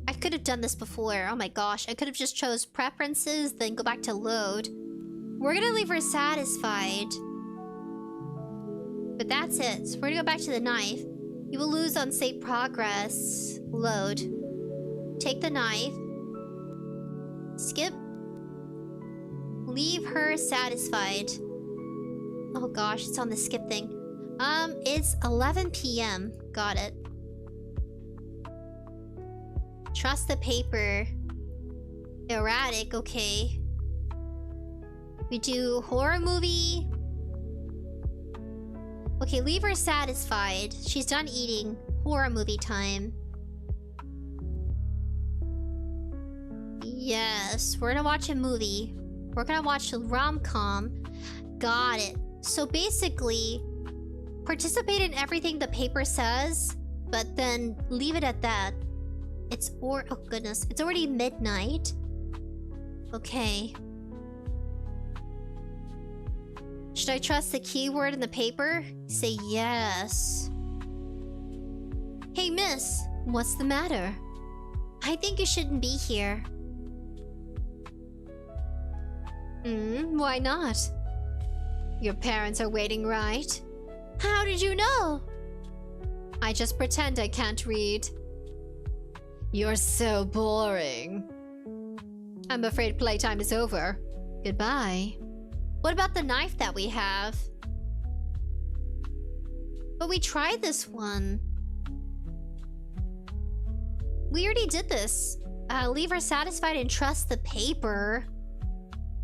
I could have done this before. Oh my gosh. I could have just chose preferences, then go back to load. We're gonna leave her satisfied. But that's it. So we're gonna go back to the knife. You will lose on save progress. Load. Take the knife. Skip. Leave her satisfied. Oh gosh, it's on the skip thing. It's 11 p.m. Got it. Trust the paper. Erratic, okay. We do horror movie. Okay, leave her satisfied. She's done eating. Horror movie time. Yes, we're gonna watch a movie. We're gonna watch a rom-com. Got it. So basically, participate in everything the paper says, but then leave it at that. Oh goodness, it's already midnight. Okay. Should I trust the keyword in the paper? Say yes. Hey miss, what's the matter? I think you shouldn't be here. Why not? Your parents are waiting, right? How did you know? I just pretend I can't read. You're so boring. I'm afraid playtime is over. Goodbye. What about the knife that we have? But we tried this one. We already did this. Leave her satisfied and trust the paper.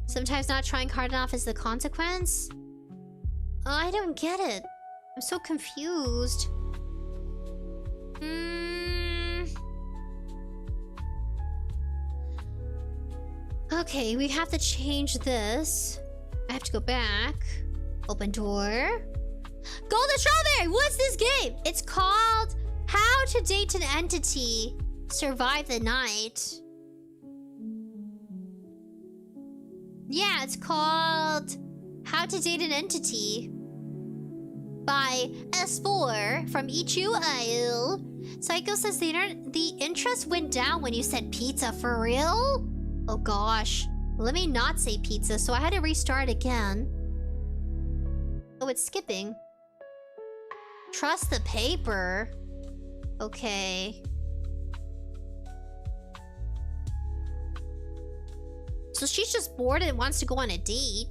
Sometimes not trying hard enough is the consequence? I don't get it. I'm so confused. Okay, we have to change this. I have to go back. Open door. Golden Strawberry! What's this game? It's called How to Date an Entity. Survive the Night. Yeah, it's called How to Date an Entity by S4 from 𝑯𝑐𝑗. Psycho says the interest went down when you said pizza. For real? Oh gosh. Let me not say pizza, so I had to restart again. Oh, it's skipping. Trust the paper. Okay. So she's just bored and wants to go on a date.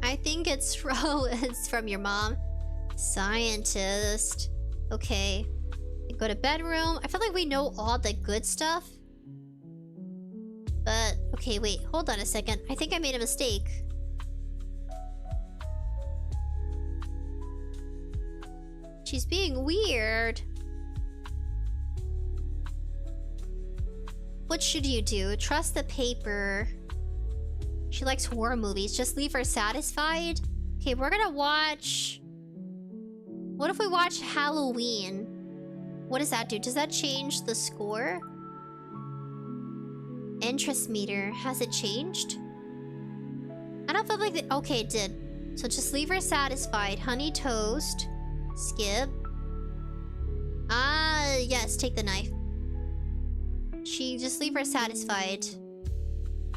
I think it's from your mom. Scientist. Okay. Go to bedroom. I feel like we know all the good stuff. But, okay, wait. Hold on a second. I think I made a mistake. She's being weird. What should you do? Trust the paper. She likes horror movies. Just leave her satisfied? Okay, we're gonna watch... What if we watch Halloween? What does that do? Does that change the score? Interest meter. Has it changed? I don't feel like... Okay, it did. So just leave her satisfied. Honey toast. Skip. Yes, take the knife. Just leave her satisfied.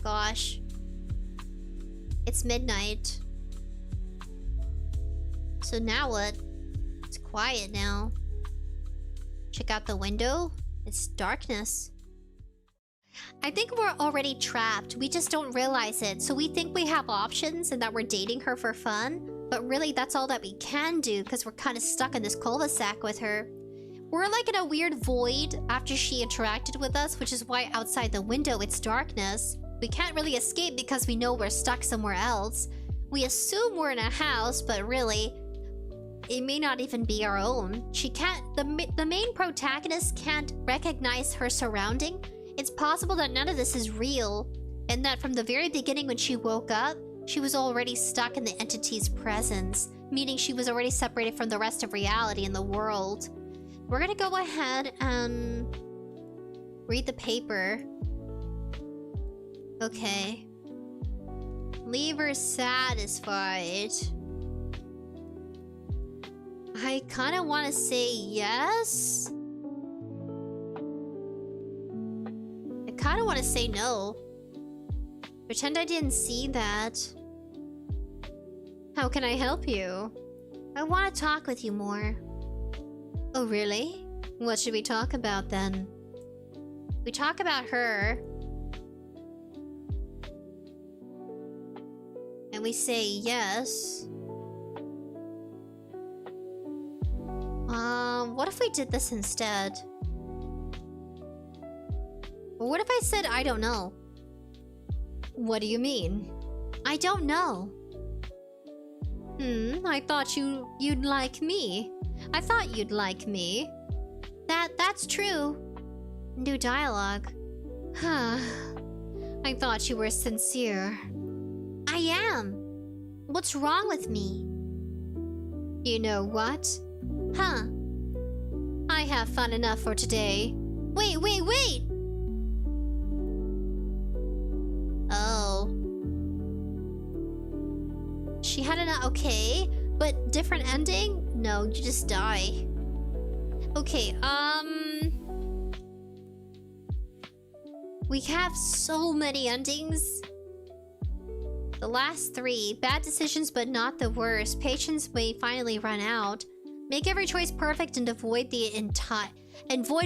Gosh. It's midnight. So now what? It's quiet now. Check out the window. It's darkness. I think we're already trapped. We just don't realize it. So we think we have options and that we're dating her for fun. But really, that's all that we can do because we're kind of stuck in this cul-de-sac with her. We're like in a weird void after she interacted with us, which is why outside the window it's darkness. We can't really escape because we know we're stuck somewhere else. We assume we're in a house, but really, it may not even be our own. She can't... The main protagonist can't recognize her surrounding. It's possible that none of this is real, and that from the very beginning when she woke up, she was already stuck in the entity's presence, meaning she was already separated from the rest of reality and the world. We're gonna go ahead and read the paper. Okay. Leave her satisfied. I kind of want to say yes. I kind of want to say no. Pretend I didn't see that. How can I help you? I want to talk with you more. Oh, really? What should we talk about then? We talk about her. And we say yes. What if we did this instead? What if I said I don't know? What do you mean? I don't know. I thought you'd like me. I thought you'd like me. That's true. New dialogue. Huh. I thought you were sincere. I am. What's wrong with me? You know what? Huh. I have fun enough for today. Wait! Oh. She had an... Okay. But different ending? No, you just die. Okay, we have so many endings. The last three. Bad decisions, but not the worst. Patience may finally run out. Make every choice perfect and avoid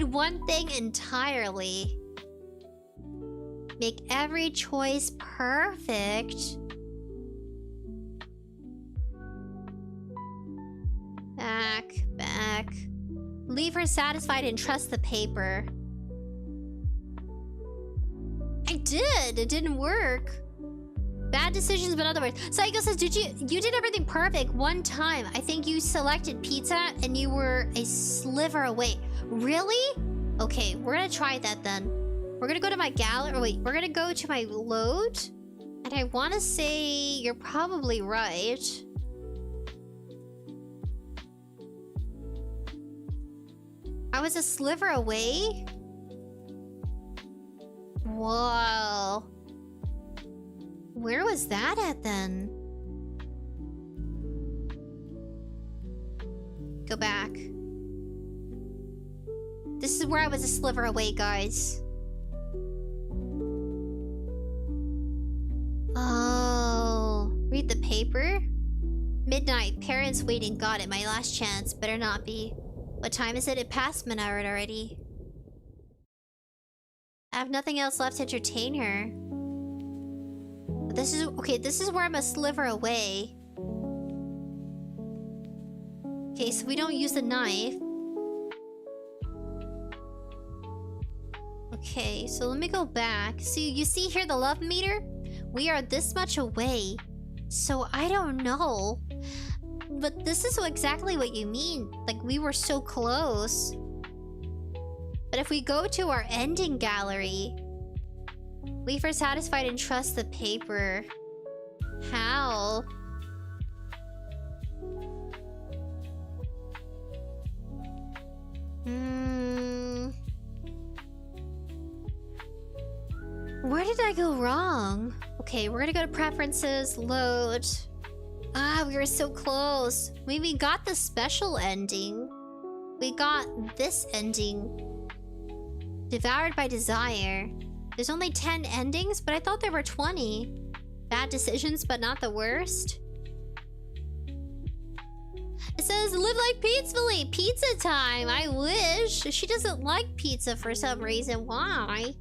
one thing entirely. Make every choice perfect. Back. Leave her satisfied and trust the paper. I did! It didn't work. Bad decisions, but otherwise. Psycho says, you did everything perfect one time. I think you selected pizza and you were a sliver away. Really? Okay, we're gonna try that then. We're gonna go to my gallery. Oh, wait, we're gonna go to my load. And I want to say you're probably right. I was a sliver away? Whoa. Where was that at then? Go back. This is where I was a sliver away, guys. Oh. Read the paper? Midnight. Parents waiting. Got it. My last chance. Better not be. What time is it? It passed midnight already. I have nothing else left to entertain her. This is... Okay, this is where I'm a sliver away. Okay, so we don't use the knife. Okay, so let me go back. So you see here the love meter? We are this much away. So I don't know. But this is exactly what you mean. Like, we were so close. But if we go to our ending gallery... Leave her satisfied and trust the paper. How? Where did I go wrong? Okay, we're gonna go to preferences, load. Ah, we were so close. We got the special ending. We got this ending. Devoured by desire. There's only 10 endings, but I thought there were 20. Bad decisions, but not the worst. It says, live like peacefully. Pizza time. I wish. She doesn't like pizza for some reason. Why?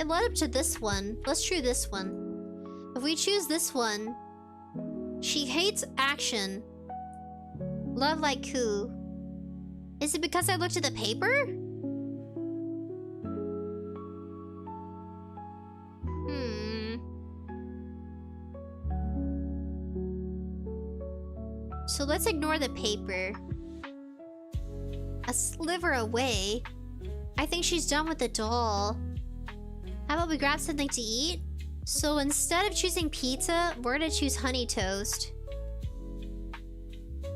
It led up to this one. Let's choose this one. If we choose this one, she hates action. Love like 𝐻𝐻. Is it because I looked at the paper? So let's ignore the paper. A sliver away. I think she's done with the doll. How about we grab something to eat? So instead of choosing pizza, we're gonna choose honey toast.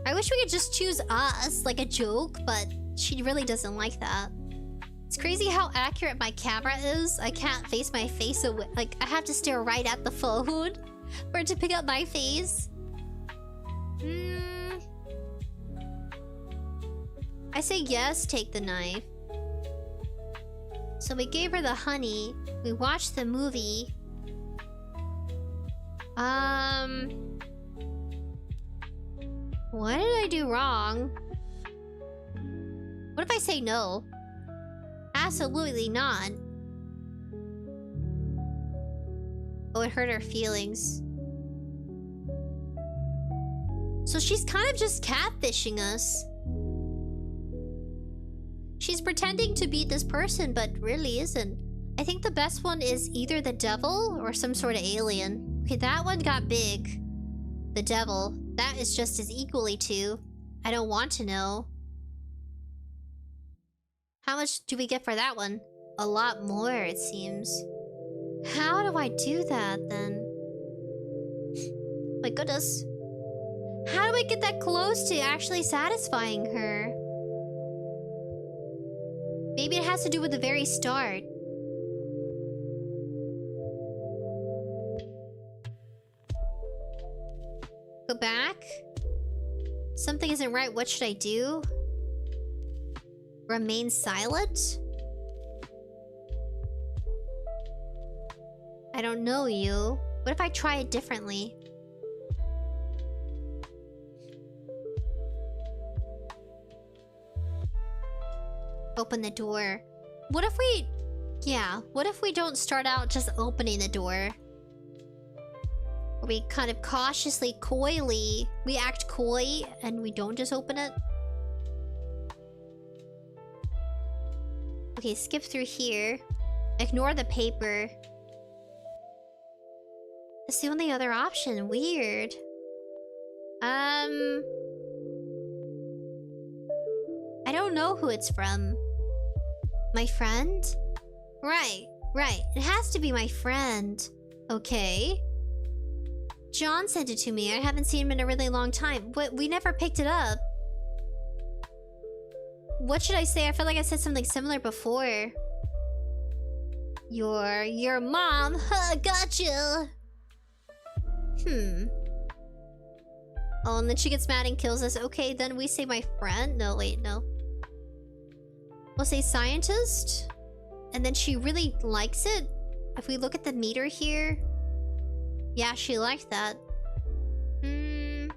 I wish we could just choose us, like a joke, but she really doesn't like that. It's crazy how accurate my camera is. I can't face my face away. Like, I have to stare right at the phone for it to pick up my face. I say yes, take the knife. So we gave her the honey. We watched the movie. What did I do wrong? What if I say no? Absolutely not. Oh, it hurt her feelings. So she's kind of just catfishing us. She's pretending to be this person, but really isn't. I think the best one is either the devil or some sort of alien. Okay, that one got big. The devil. That is just as equally too. I don't want to know. How much do we get for that one? A lot more, it seems. How do I do that, then? My goodness. How do I get that close to actually satisfying her? Maybe it has to do with the very start. Go back. Something isn't right. What should I do? Remain silent? I don't know you. What if I try it differently? Open the door. What if we... Yeah, what if we don't start out just opening the door? We kind of cautiously, coyly... We act coy and we don't just open it? Okay, skip through here. Ignore the paper. That's the only other option. Weird. I don't know who it's from. My friend? Right. It has to be my friend. Okay. John sent it to me. I haven't seen him in a really long time. But we never picked it up. What should I say? I feel like I said something similar before. Your mom. Huh, gotcha. Oh, and then she gets mad and kills us. Okay, then we say my friend. No, wait, no. We'll say scientist. And then she really likes it. If we look at the meter here. Yeah, she liked that. An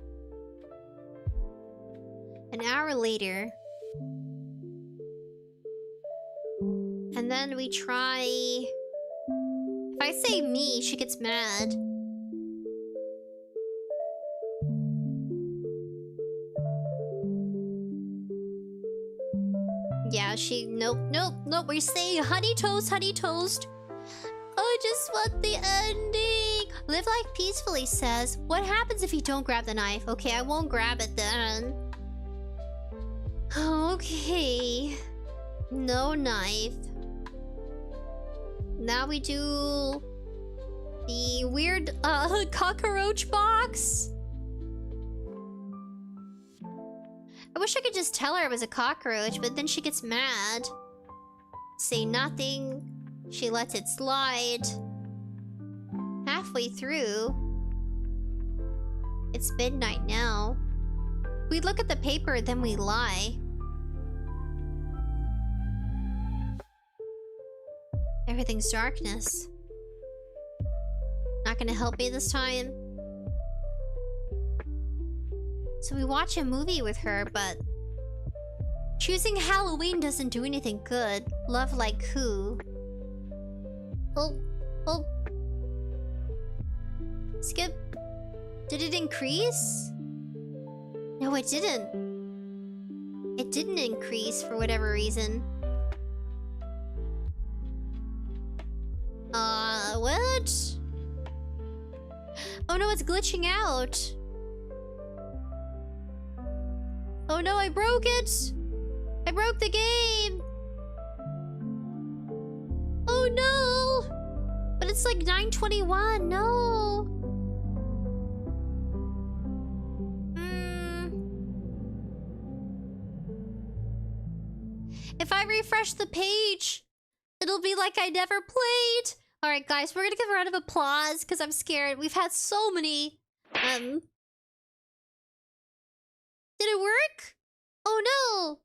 hour later. And then we try... If I say me, she gets mad. Yeah, she... Nope. We're saying honey toast. I just want the ending. Live life peacefully says, what happens if you don't grab the knife? Okay, I won't grab it then. Okay. No knife. Now we do... the weird, cockroach box. I wish I could just tell her it was a cockroach, but then she gets mad. Say nothing. She lets it slide. Halfway through. It's midnight now. We look at the paper, then we lie. Everything's darkness. Not gonna help me this time. So we watch a movie with her, but... choosing Halloween doesn't do anything good. Love like 𝐻𝐻. Oh. Oh. Skip. Did it increase? No, it didn't. It didn't increase for whatever reason. What? Oh no, it's glitching out. Oh no, I broke it! I broke the game! Oh no! But it's like 9:21, no! If I refresh the page, it'll be like I never played! Alright guys, we're gonna give a round of applause because I'm scared. We've had so many... Did it work? Oh no!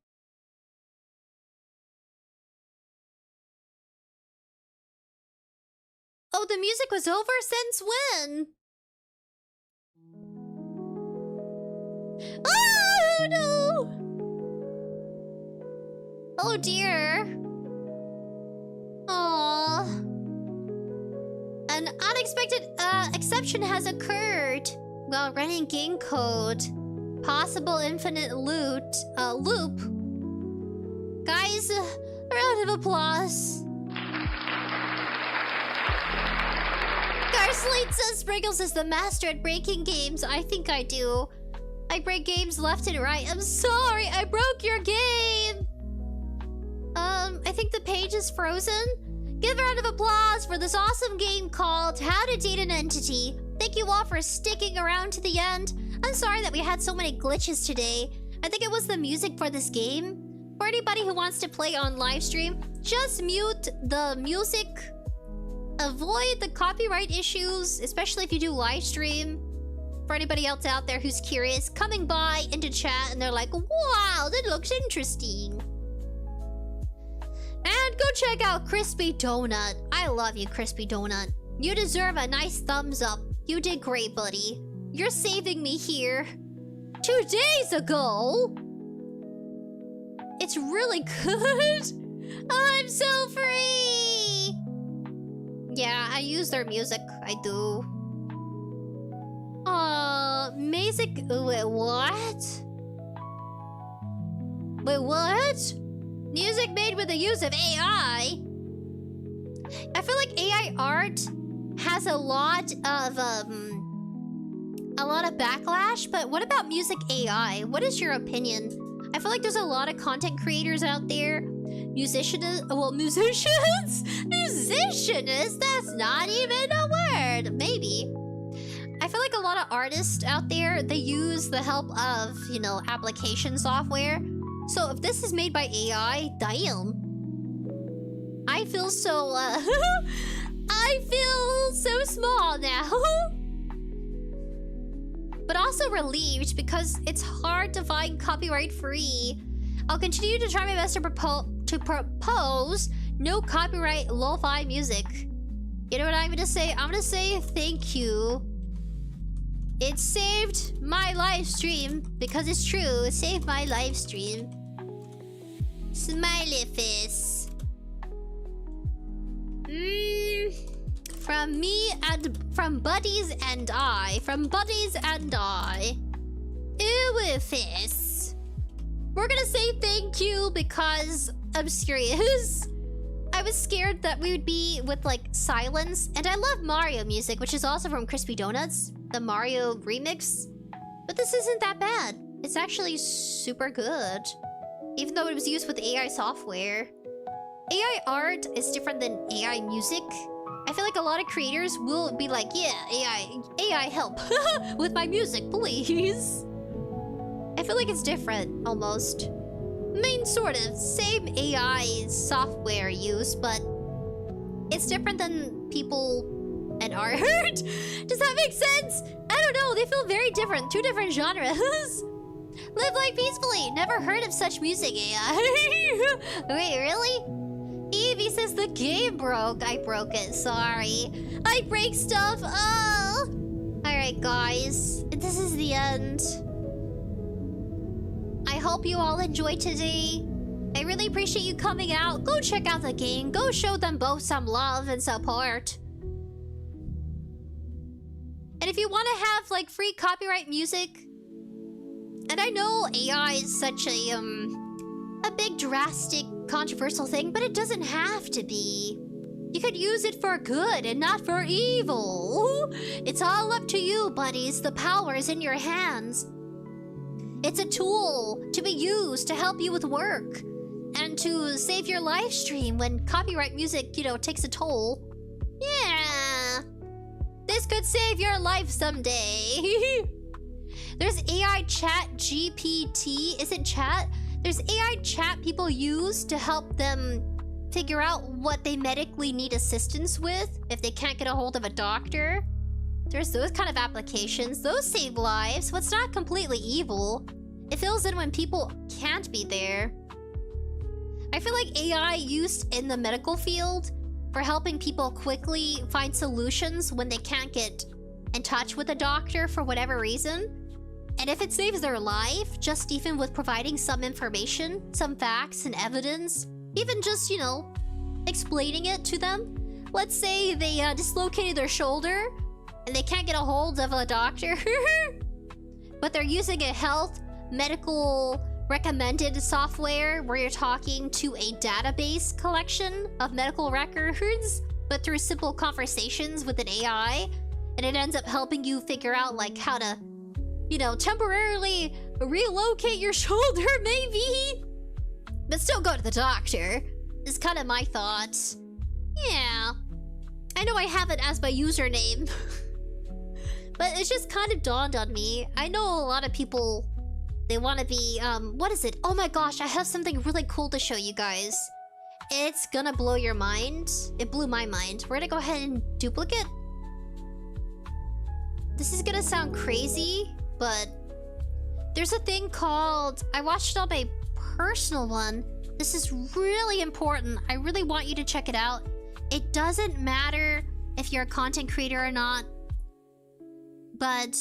Oh, the music was over? Since when? Oh no! Oh dear. Aww. An unexpected exception has occurred while running game code. Possible infinite loop. Guys, a round of applause. Garslate says Sprinkles is the master at breaking games. I think I do. I break games left and right. I'm sorry, I broke your game. I think the page is frozen. Give a round of applause for this awesome game called How to Date an Entity. Thank you all for sticking around to the end. I'm sorry that we had so many glitches today. I think it was the music for this game. For anybody who wants to play on live stream, just mute the music. Avoid the copyright issues, especially if you do live stream. For anybody else out there who's curious, coming by into chat and they're like, wow, that looks interesting. And go check out Crispy Donut. I love you, Crispy Donut. You deserve a nice thumbs up. You did great, buddy. You're saving me here. 2 days ago? It's really good. I'm so free. Yeah, I use their music. I do. Music. Wait, what? Wait, what? Music made with the use of AI? I feel like AI art has a lot of backlash, but what about music AI? What is your opinion? I feel like there's a lot of content creators out there. Musicians? Musicians? That's not even a word. Maybe. I feel like a lot of artists out there, they use the help of, you know, application software. So if this is made by AI, damn. I feel so, I feel so small now. But also relieved because it's hard to find copyright free. I'll continue to try my best to propose no copyright lo-fi music. You know what I'm gonna say? I'm gonna say thank you. It saved my live stream because it's true. It saved my live stream. Smiley face. From me and from buddies and I. From buddies and I. 𝑯𝑐𝑒. We're gonna say thank you because I'm serious. I was scared that we would be with like silence. And I love Mario music, which is also from Crispy Donuts. The Mario remix. But this isn't that bad. It's actually super good. Even though it was used with AI software. AI art is different than AI music. I feel like a lot of creators will be like, yeah, AI help with my music, please. I feel like it's different, almost. I mean, sort of. Same AI software use, but it's different than people and art. Does that make sense? I don't know. They feel very different. 2 different genres. Live like peacefully. Never heard of such music, AI. Wait, really? Evie says the game broke. I broke it. Sorry. I break stuff. Oh. Alright, guys. This is the end. I hope you all enjoyed today. I really appreciate you coming out. Go check out the game. Go show them both some love and support. And if you want to have, like, free copyright music... And I know AI is such a big, drastic, controversial thing, but it doesn't have to be. You could use it for good and not for evil. It's all up to you, buddies. The power is in your hands. It's a tool to be used to help you with work and to save your live stream when copyright music, you know, takes a toll. Yeah. This could save your life someday. There's AI chat GPT. Is it chat? There's AI chat people use to help them figure out what they medically need assistance with if they can't get a hold of a doctor. There's those kind of applications. Those save lives. What's not completely evil. It fills in when people can't be there. I feel like AI used in the medical field for helping people quickly find solutions when they can't get in touch with a doctor for whatever reason. And if it saves their life, just even with providing some information, some facts and evidence, even just, you know, explaining it to them. Let's say they dislocated their shoulder and they can't get a hold of a doctor. But they're using a health, medical, recommended software where you're talking to a database collection of medical records, but through simple conversations with an AI. And it ends up helping you figure out, like, how to, you know, temporarily relocate your shoulder, maybe? But still go to the doctor, is kind of my thoughts. Yeah. I know I have it as my username. But it's just kind of dawned on me. I know a lot of people, they want to be, what is it? Oh my gosh, I have something really cool to show you guys. It's gonna blow your mind. It blew my mind. We're gonna go ahead and duplicate. This is gonna sound crazy, but there's a thing called... I watched it on my personal one. This is really important. I really want you to check it out. It doesn't matter if you're a content creator or not, but...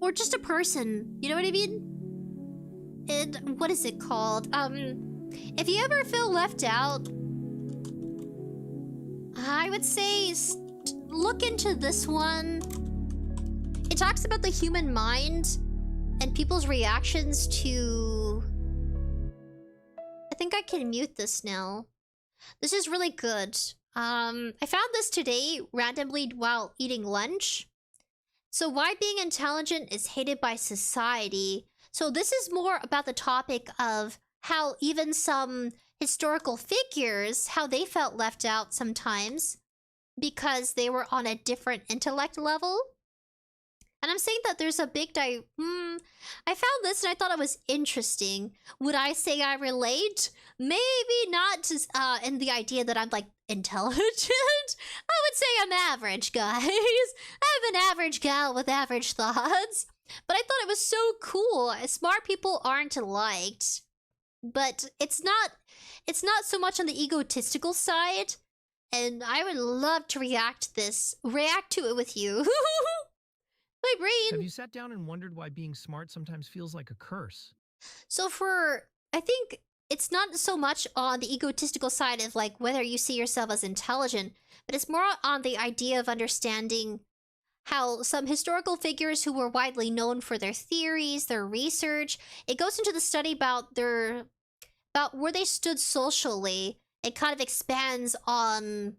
or just a person. You know what I mean? And what is it called? If you ever feel left out, I would say look into this one. It talks about the human mind and people's reactions to... I think I can mute this now. This is really good. I found this today randomly while eating lunch. So why being intelligent is hated by society. So this is more about the topic of how even some historical figures, how they felt left out sometimes because they were on a different intellect level. And I'm saying that there's a big I found this and I thought it was interesting. Would I say I relate? Maybe not in the idea that I'm, like, intelligent. I would say I'm average, guys. I'm an average gal with average thoughts. But I thought it was so cool. Smart people aren't liked. But it's not so much on the egotistical side. And I would love to react to it with you. My brain. Have you sat down and wondered why being smart sometimes feels like a curse? So I think it's not so much on the egotistical side of, like, whether you see yourself as intelligent, but it's more on the idea of understanding how some historical figures who were widely known for their theories, their research, it goes into the study about where they stood socially. It kind of expands on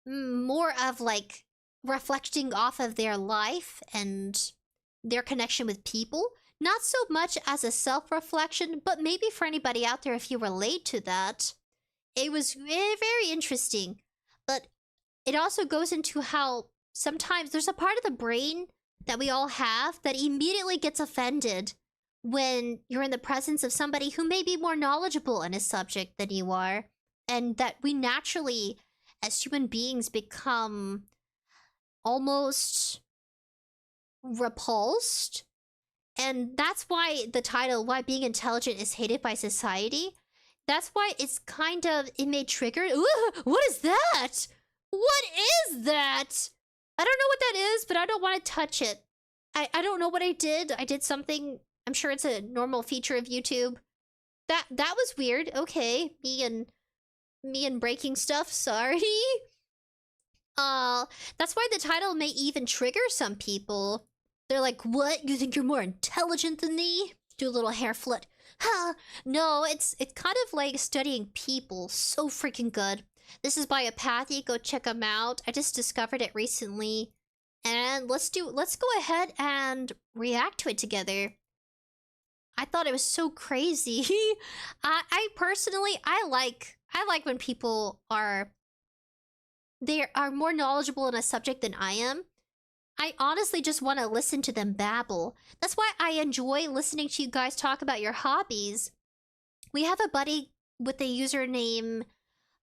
more of, like, reflecting off of their life and their connection with people. Not so much as a self-reflection, but maybe for anybody out there, if you relate to that. It was very interesting. But it also goes into how sometimes there's a part of the brain that we all have that immediately gets offended when you're in the presence of somebody who may be more knowledgeable in a subject than you are. And that we naturally, as human beings, become almost repulsed. And that's why the title, Why Being Intelligent is Hated by Society, that's why it's kind of, it may trigger... Ooh, what is that? What is that? I don't know what that is, but I don't want to touch it. I don't know what I did. I did something, I'm sure it's a normal feature of YouTube. That was weird. Okay, me and breaking stuff. Sorry. That's why the title may even trigger some people. They're like, "What? You think you're more intelligent than me?" Do a little hair flip. Ha! No, it's kind of like studying people. So freaking good. This is by Apathy. Go check them out. I just discovered it recently. And let's go ahead and react to it together. I thought it was so crazy. I personally, I like when people are more knowledgeable in a subject than I am. I honestly just want to listen to them babble. That's why I enjoy listening to you guys talk about your hobbies. We have a buddy with the username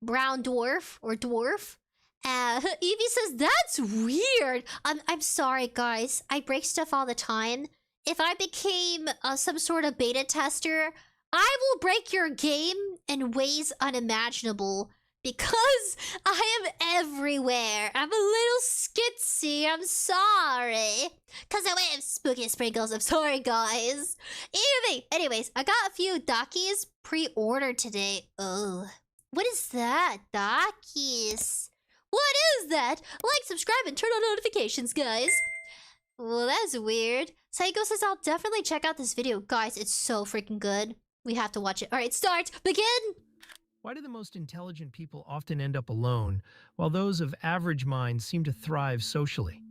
Brown Dwarf or Dwarf. Evie says, "That's weird." I'm sorry, guys. I break stuff all the time. If I became some sort of beta tester, I will break your game in ways unimaginable. Because I am everywhere. I'm a little skitsy. I'm sorry. Because I wear spooky sprinkles. I'm sorry, guys. Anyways, I got a few Dakis pre-ordered today. Oh. What is that? Dakis. What is that? Like, subscribe, and turn on notifications, guys. Well, that's weird. Saiko says, "I'll definitely check out this video." Guys, it's so freaking good. We have to watch it. Alright, start. Begin! Why do the most intelligent people often end up alone, while those of average minds seem to thrive socially?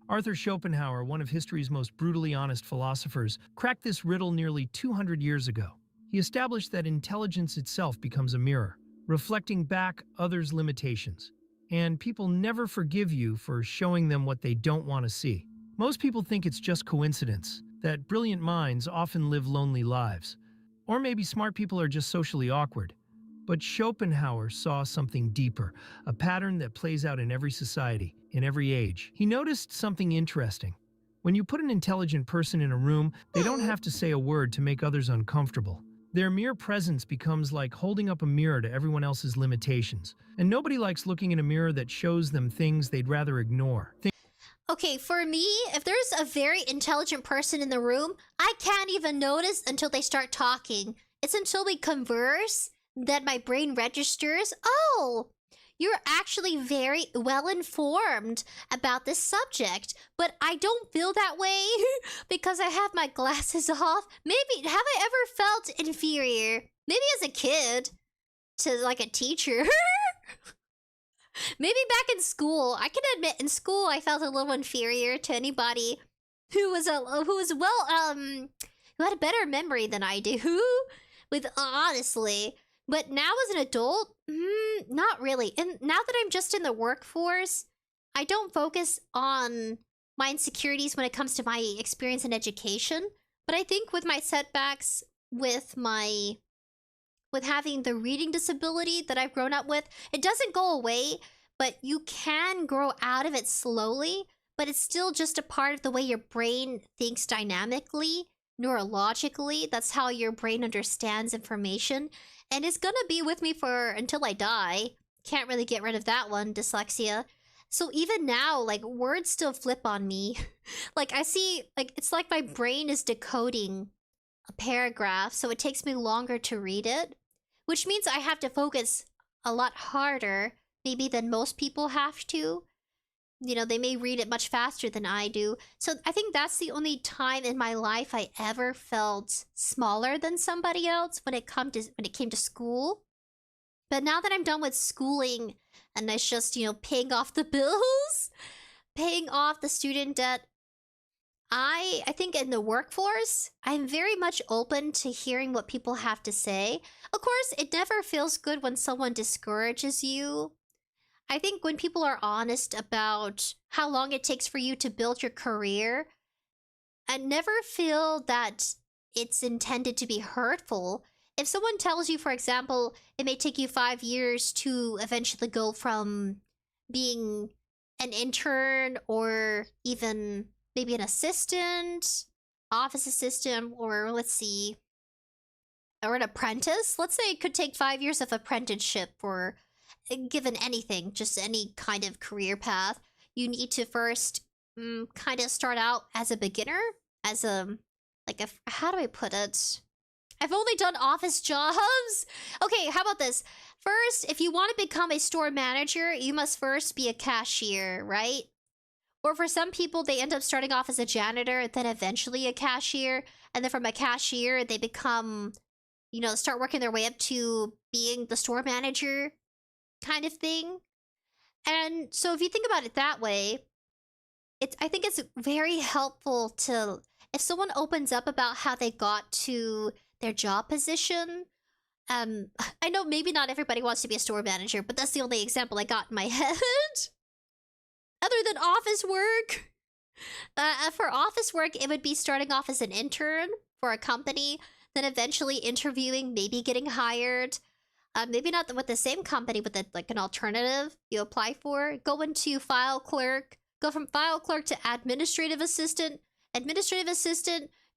Arthur Schopenhauer, one of history's most brutally honest philosophers, cracked this riddle nearly 200 years ago. He established that intelligence itself becomes a mirror, reflecting back others' limitations. And people never forgive you for showing them what they don't want to see. Most people think it's just coincidence, that brilliant minds often live lonely lives. Or maybe smart people are just socially awkward. But Schopenhauer saw something deeper, a pattern that plays out in every society, in every age. He noticed something interesting. When you put an intelligent person in a room, they don't have to say a word to make others uncomfortable. Their mere presence becomes like holding up a mirror to everyone else's limitations. And nobody likes looking in a mirror that shows them things they'd rather ignore. Okay, for me, if there's a very intelligent person in the room, I can't even notice until they start talking. It's until we converse that my brain registers, "Oh, you're actually very well informed about this subject." But I don't feel that way because I have my glasses off. Maybe, have I ever felt inferior? Maybe as a kid to like a teacher. Maybe back in school. I can admit in school I felt a little inferior to anybody who had a better memory than I do. Honestly. But now as an adult, not really. And now that I'm just in the workforce, I don't focus on my insecurities when it comes to my experience in education. But I think with my setbacks, with having the reading disability that I've grown up with, it doesn't go away, but you can grow out of it slowly. But it's still just a part of the way your brain thinks dynamically, neurologically. That's how your brain understands information. And it's gonna be with me until I die. Can't really get rid of that one, dyslexia. So even now, like, words still flip on me. Like, I see, like, it's like my brain is decoding a paragraph, so it takes me longer to read it. Which means I have to focus a lot harder, maybe than most people have to. You know, they may read it much faster than I do. So I think that's the only time in my life I ever felt smaller than somebody else when it came to school. But now that I'm done with schooling and it's just, you know, paying off the bills, paying off the student debt, I think in the workforce, I'm very much open to hearing what people have to say. Of course, it never feels good when someone discourages you. I think when people are honest about how long it takes for you to build your career, I never feel that it's intended to be hurtful. If someone tells you, for example, it may take you 5 years to eventually go from being an intern or even maybe an assistant, office assistant, or let's see, or an apprentice. Let's say it could take 5 years of apprenticeship for given anything, just any kind of career path. You need to first kind of start out as a beginner, as a, like a, how do I put it? I've only done office jobs. Okay, how about this? First, if you want to become a store manager, you must first be a cashier, right? Or for some people, they end up starting off as a janitor, then eventually a cashier. And then from a cashier, they become, you know, start working their way up to being the store manager kind of thing. And so if you think about it that way, I think it's very helpful to, if someone opens up about how they got to their job position, I know maybe not everybody wants to be a store manager, but that's the only example I got in my head. Other than office work. For office work, it would be starting off as an intern for a company, then eventually interviewing, maybe getting hired. Maybe not with the same company, but like an alternative you apply for. Go into file clerk. Go from file clerk to administrative assistant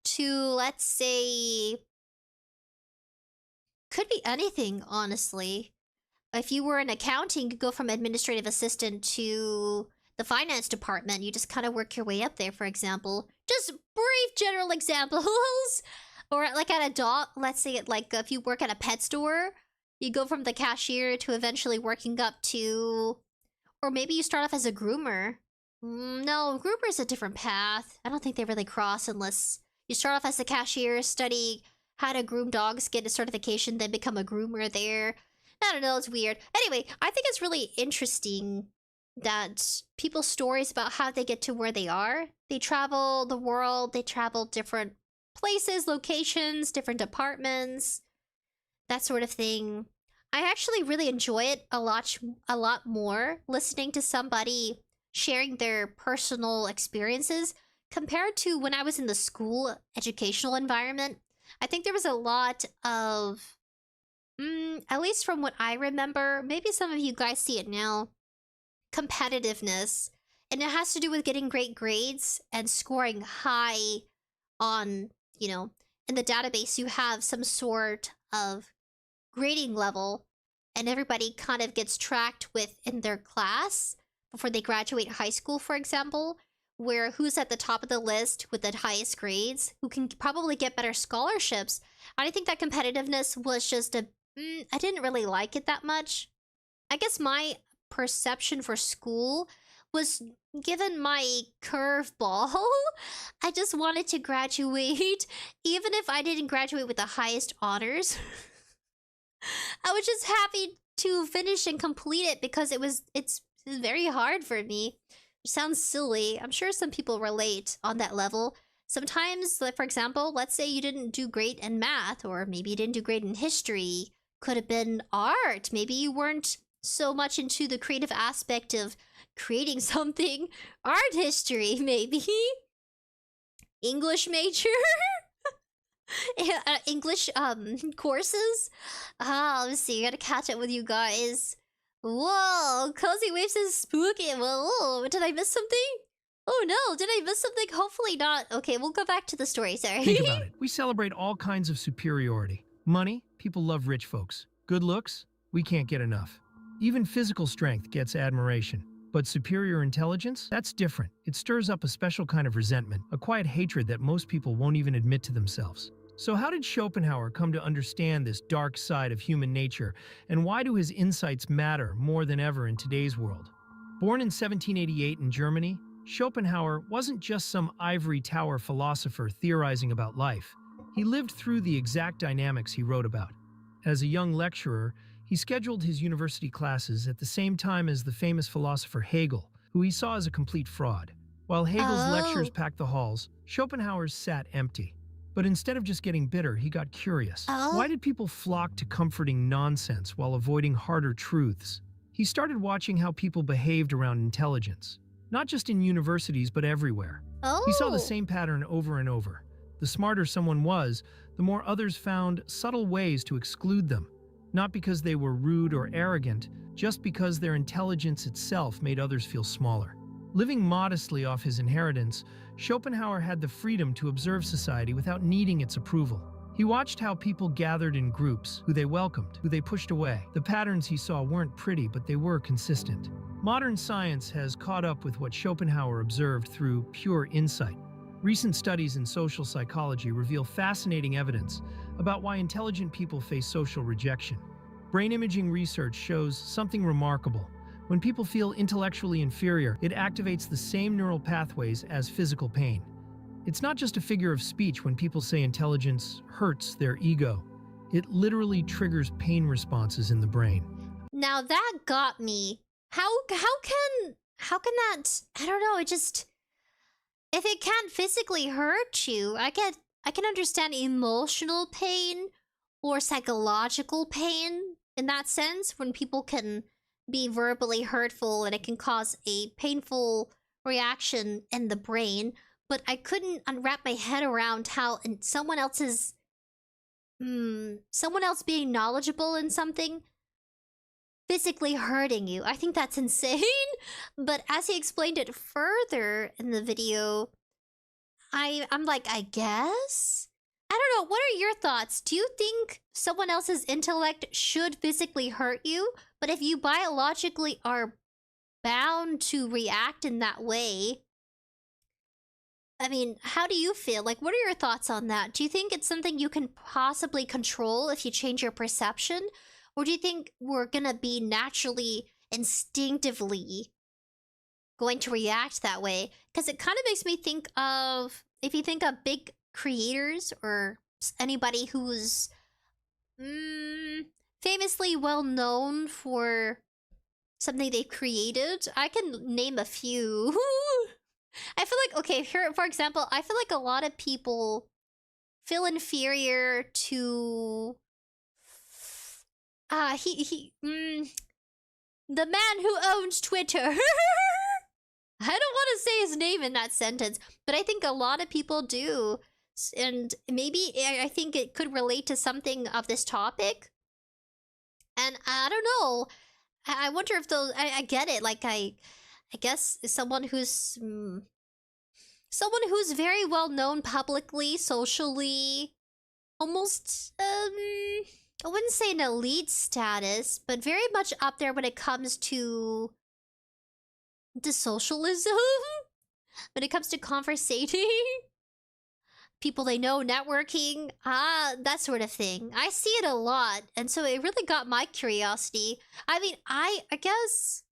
to, let's say, could be anything, honestly. If you were in accounting, you could go from administrative assistant to the finance department. You just kind of work your way up there, for example. Just brief general examples. Or like at a dog, let's say like if you work at a pet store, you go from the cashier to eventually working up to, or maybe you start off as a groomer. No, groomer is a different path. I don't think they really cross unless you start off as a cashier, study how to groom dogs, get a certification, then become a groomer there. I don't know, it's weird. Anyway, I think it's really interesting that people's stories about how they get to where they are. They travel the world, they travel different places, locations, different departments, that sort of thing. I actually really enjoy it a lot more listening to somebody sharing their personal experiences compared to when I was in the school educational environment. I think there was a lot of, at least from what I remember, maybe some of you guys see it now, competitiveness. And it has to do with getting great grades and scoring high on, you know, in the database you have some sort of grading level, and everybody kind of gets tracked with in their class before they graduate high school, for example, where who's at the top of the list with the highest grades, who can probably get better scholarships. I think that competitiveness was just a, I didn't really like it that much. I guess my perception for school was, given my curveball, I just wanted to graduate, even if I didn't graduate with the highest honors. I was just happy to finish and complete it because it's very hard for me. It sounds silly. I'm sure some people relate on that level. Sometimes, like for example, let's say you didn't do great in math, or maybe you didn't do great in history. Could have been art. Maybe you weren't so much into the creative aspect of creating something. Art history, maybe. English major. English courses. Let's see. I gotta catch up with you guys. Whoa, Cozy Wave says spooky. Whoa, did I miss something? Oh no, did I miss something? Hopefully not. Okay, we'll go back to the story, sorry. Think about it. We celebrate all kinds of superiority. Money, people love rich folks. Good looks, we can't get enough. Even physical strength gets admiration. But superior intelligence? That's different. It stirs up a special kind of resentment, a quiet hatred that most people won't even admit to themselves. So how did Schopenhauer come to understand this dark side of human nature, and why do his insights matter more than ever in today's world? Born in 1788 in Germany, Schopenhauer wasn't just some ivory tower philosopher theorizing about life. He lived through the exact dynamics he wrote about. As a young lecturer, he scheduled his university classes at the same time as the famous philosopher Hegel, who he saw as a complete fraud. While Hegel's lectures packed the halls, Schopenhauer's sat empty. But instead of just getting bitter, he got curious. Why did people flock to comforting nonsense while avoiding harder truths? He started watching how people behaved around intelligence, not just in universities, but everywhere. He saw the same pattern over and over. The smarter someone was, the more others found subtle ways to exclude them, not because they were rude or arrogant, just because their intelligence itself made others feel smaller. Living modestly off his inheritance, Schopenhauer had the freedom to observe society without needing its approval. He watched how people gathered in groups, who they welcomed, who they pushed away. The patterns he saw weren't pretty, but they were consistent. Modern science has caught up with what Schopenhauer observed through pure insight. Recent studies in social psychology reveal fascinating evidence about why intelligent people face social rejection. Brain imaging research shows something remarkable. When people feel intellectually inferior, it activates the same neural pathways as physical pain. It's not just a figure of speech when people say intelligence hurts their ego. It literally triggers pain responses in the brain. Now that got me. How can that, I don't know, it just, if it can't physically hurt you, I can understand emotional pain or psychological pain in that sense, when people can be verbally hurtful and it can cause a painful reaction in the brain. But I couldn't unwrap my head around how someone else being knowledgeable in something physically hurting you. I think that's insane. But as he explained it further in the video, I'm like, I guess? I don't know, what are your thoughts? Do you think someone else's intellect should physically hurt you? But if you biologically are bound to react in that way, I mean, how do you feel? Like, what are your thoughts on that? Do you think it's something you can possibly control if you change your perception? Or do you think we're gonna be naturally, instinctively going to react that way? Because it kind of makes me think of, if you think of big creators or anybody who's famously well known for something they've created. I can name a few. I feel like, okay, here, for example, I feel like a lot of people feel inferior to the man who owns Twitter. I don't want to say his name in that sentence, but I think a lot of people do. And maybe I think it could relate to something of this topic. And I don't know. I wonder if those, I get it. Like, I guess someone who's very well known publicly, socially, almost, I wouldn't say an elite status, but very much up there when it comes to the socialism, when it comes to conversating, people they know, networking, that sort of thing. I see it a lot, and so it really got my curiosity. I mean, I guess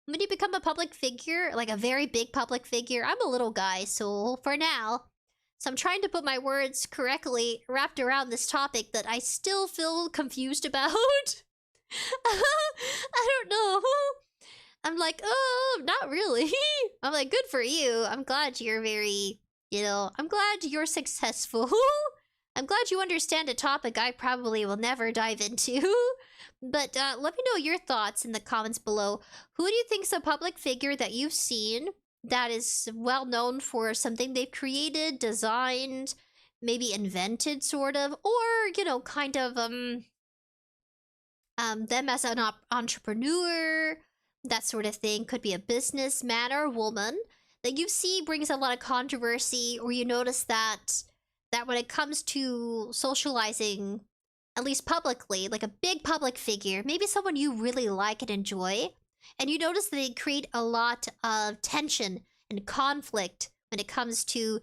when you become a public figure, like a very big public figure, I'm a little guy, so for now, so I'm trying to put my words correctly wrapped around this topic that I still feel confused about. I don't know. I'm like, oh, not really. I'm like, good for you. I'm glad you're very, I'm glad you're successful. I'm glad you understand a topic I probably will never dive into. But let me know your thoughts in the comments below. Who do you think's a public figure that you've seen that is well known for something they've created, designed, maybe invented, sort of, or, kind of, them as an entrepreneur, that sort of thing. Could be a businessman or a woman that you see brings a lot of controversy, or you notice that when it comes to socializing, at least publicly, like a big public figure, maybe someone you really like and enjoy, and you notice that they create a lot of tension and conflict when it comes to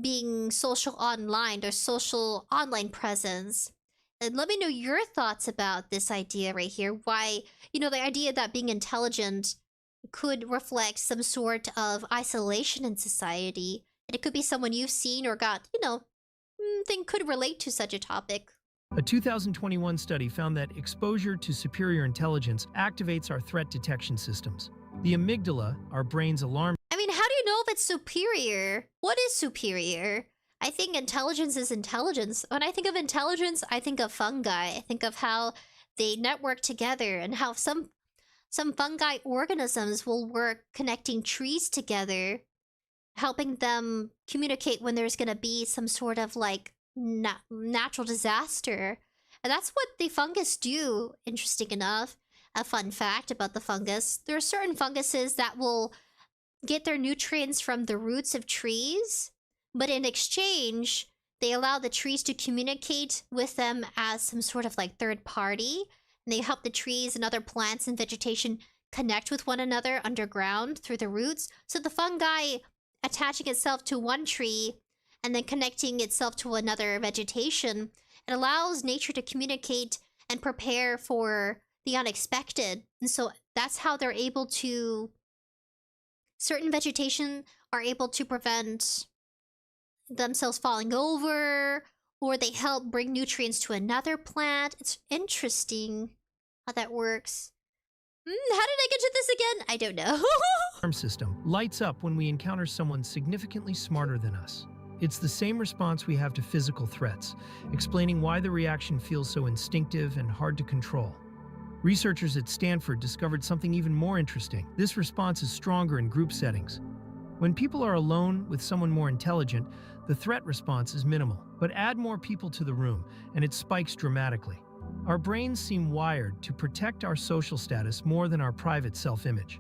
being social online or social online presence. And let me know your thoughts about this idea right here. Why, the idea that being intelligent could reflect some sort of isolation in society. And it could be someone you've seen or got, think could relate to such a topic. A 2021 study found that exposure to superior intelligence activates our threat detection systems. The amygdala, our brain's alarm. I mean, how do you know if it's superior? What is superior? I think intelligence is intelligence. When I think of intelligence, I think of fungi. I think of how they network together and how some fungi organisms will work connecting trees together, helping them communicate when there's going to be some sort of like natural disaster. And that's what the fungus do, interesting enough. A fun fact about the fungus, there are certain funguses that will get their nutrients from the roots of trees, but in exchange, they allow the trees to communicate with them as some sort of like third party. And they help the trees and other plants and vegetation connect with one another underground through the roots. So the fungi attaching itself to one tree and then connecting itself to another vegetation It allows nature to communicate and prepare for the unexpected. And so that's how they're able to... Certain vegetation are able to prevent themselves falling over, or they help bring nutrients to another plant. It's interesting how that works. How did I get to this again? I don't know. Alarm system lights up when we encounter someone significantly smarter than us. It's the same response we have to physical threats, explaining why the reaction feels so instinctive and hard to control. Researchers at Stanford discovered something even more interesting. This response is stronger in group settings. When people are alone with someone more intelligent, the threat response is minimal. But add more people to the room, and it spikes dramatically. Our brains seem wired to protect our social status more than our private self-image.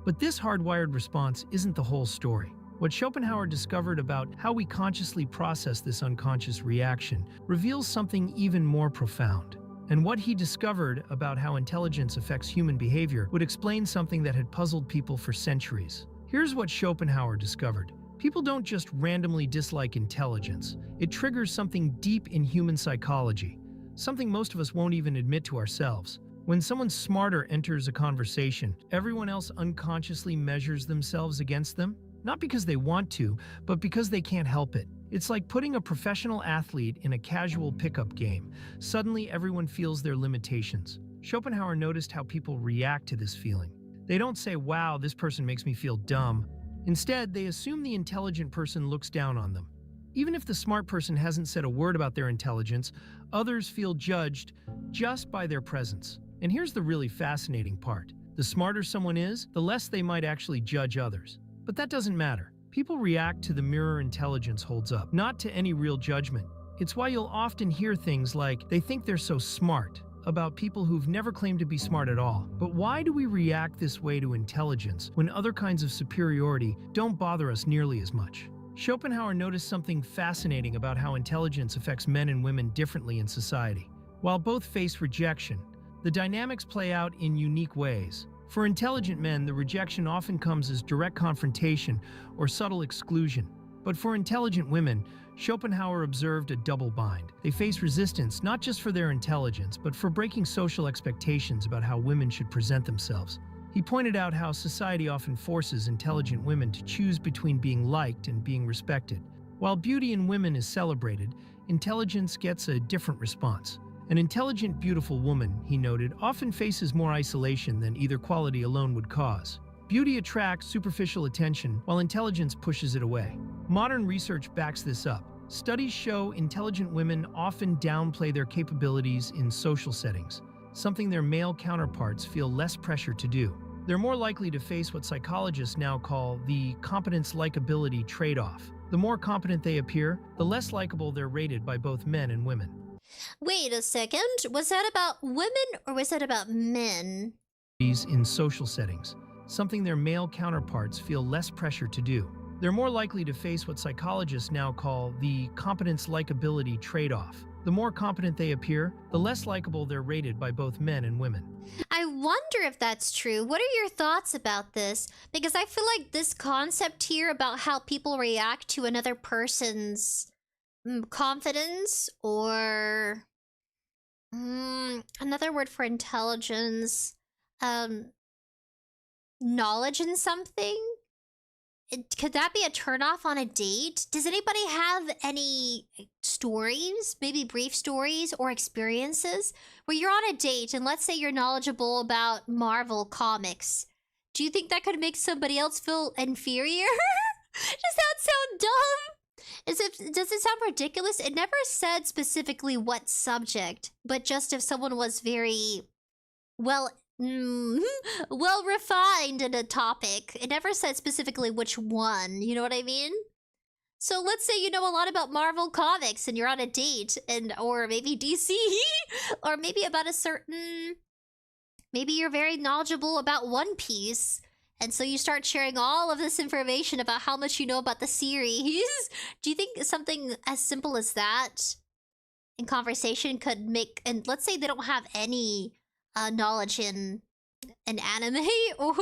But this hardwired response isn't the whole story. What Schopenhauer discovered about how we consciously process this unconscious reaction reveals something even more profound. And what he discovered about how intelligence affects human behavior would explain something that had puzzled people for centuries. Here's what Schopenhauer discovered. People don't just randomly dislike intelligence. It triggers something deep in human psychology, something most of us won't even admit to ourselves. When someone smarter enters a conversation, everyone else unconsciously measures themselves against them, not because they want to, but because they can't help it. It's like putting a professional athlete in a casual pickup game. Suddenly, everyone feels their limitations. Schopenhauer noticed how people react to this feeling. They don't say, "Wow, this person makes me feel dumb." Instead, they assume the intelligent person looks down on them. Even if the smart person hasn't said a word about their intelligence, others feel judged just by their presence. And here's the really fascinating part. The smarter someone is, the less they might actually judge others. But that doesn't matter. People react to the mirror intelligence holds up, not to any real judgment. It's why you'll often hear things like, "They think they're so smart," about people who've never claimed to be smart at all. But why do we react this way to intelligence when other kinds of superiority don't bother us nearly as much? Schopenhauer noticed something fascinating about how intelligence affects men and women differently in society. While both face rejection, the dynamics play out in unique ways. For intelligent men, the rejection often comes as direct confrontation or subtle exclusion. But for intelligent women, Schopenhauer observed a double bind. They face resistance not just for their intelligence, but for breaking social expectations about how women should present themselves. He pointed out how society often forces intelligent women to choose between being liked and being respected. While beauty in women is celebrated, intelligence gets a different response. An intelligent, beautiful woman, he noted, often faces more isolation than either quality alone would cause. Beauty attracts superficial attention, while intelligence pushes it away. Modern research backs this up. Studies show intelligent women often downplay their capabilities in social settings, something their male counterparts feel less pressure to do. They're more likely to face what psychologists now call the competence-likability trade-off. The more competent they appear, the less likable they're rated by both men and women. Wait a second. Was that about women or was that about men? In social settings, something their male counterparts feel less pressure to do. They're more likely to face what psychologists now call the competence-likability trade-off. The more competent they appear, the less likable they're rated by both men and women. I wonder if that's true. What are your thoughts about this? Because I feel like this concept here about how people react to another person's confidence, or another word for intelligence, knowledge in something, could that be a turnoff on a date? Does anybody have any stories, maybe brief stories or experiences where you're on a date and let's say you're knowledgeable about Marvel comics? Do you think that could make somebody else feel inferior? Does that sound dumb? Does it sound ridiculous? It never said specifically what subject, but just if someone was very well refined in a topic. It never said specifically which one, you know what I mean? So let's say you know a lot about Marvel comics and you're on a date, or maybe DC, or maybe about a certain, maybe you're very knowledgeable about One Piece. And so you start sharing all of this information about how much you know about the series. Do you think something as simple as that in conversation could make... And let's say they don't have any knowledge in an anime or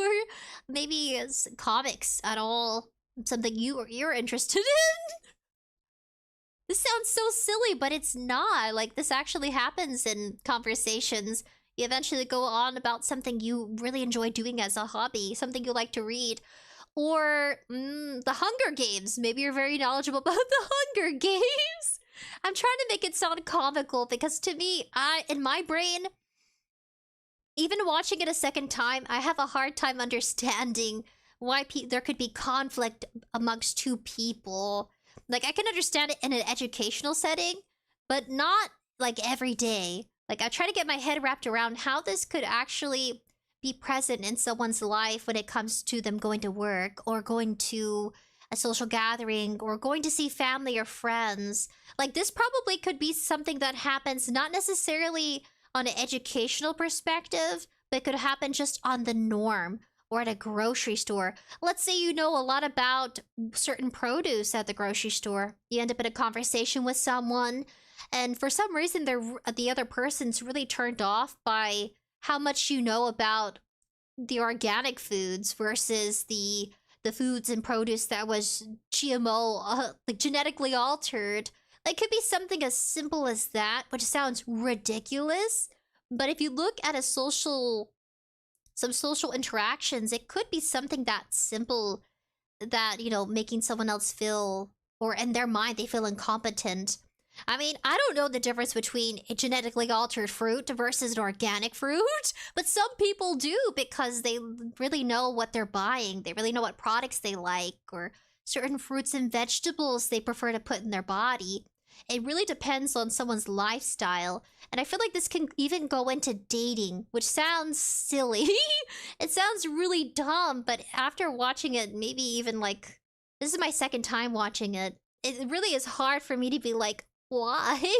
maybe it's comics at all. Something you're interested in. This sounds so silly, but it's not. Like, this actually happens in conversations. You eventually go on about something you really enjoy doing as a hobby, something you like to read. Or, the Hunger Games. Maybe you're very knowledgeable about the Hunger Games. I'm trying to make it sound comical because to me, in my brain, even watching it a second time, I have a hard time understanding why there could be conflict amongst two people. Like, I can understand it in an educational setting, but not, like, every day. Like, I try to get my head wrapped around how this could actually be present in someone's life when it comes to them going to work or going to a social gathering or going to see family or friends. Like, this probably could be something that happens not necessarily on an educational perspective, but could happen just on the norm or at a grocery store. Let's say you know a lot about certain produce at the grocery store. You end up in a conversation with someone, and for some reason, the other person's really turned off by how much you know about the organic foods versus the foods and produce that was GMO, like genetically altered. Like, it could be something as simple as that, which sounds ridiculous. But if you look at some social interactions, it could be something that simple that, you know, making someone else feel, or in their mind, they feel incompetent. I mean, I don't know the difference between a genetically altered fruit versus an organic fruit, but some people do because they really know what they're buying. They really know what products they like, or certain fruits and vegetables they prefer to put in their body. It really depends on someone's lifestyle. And I feel like this can even go into dating, which sounds silly. It sounds really dumb, but after watching it, maybe even like, this is my second time watching it, it really is hard for me to be like, why?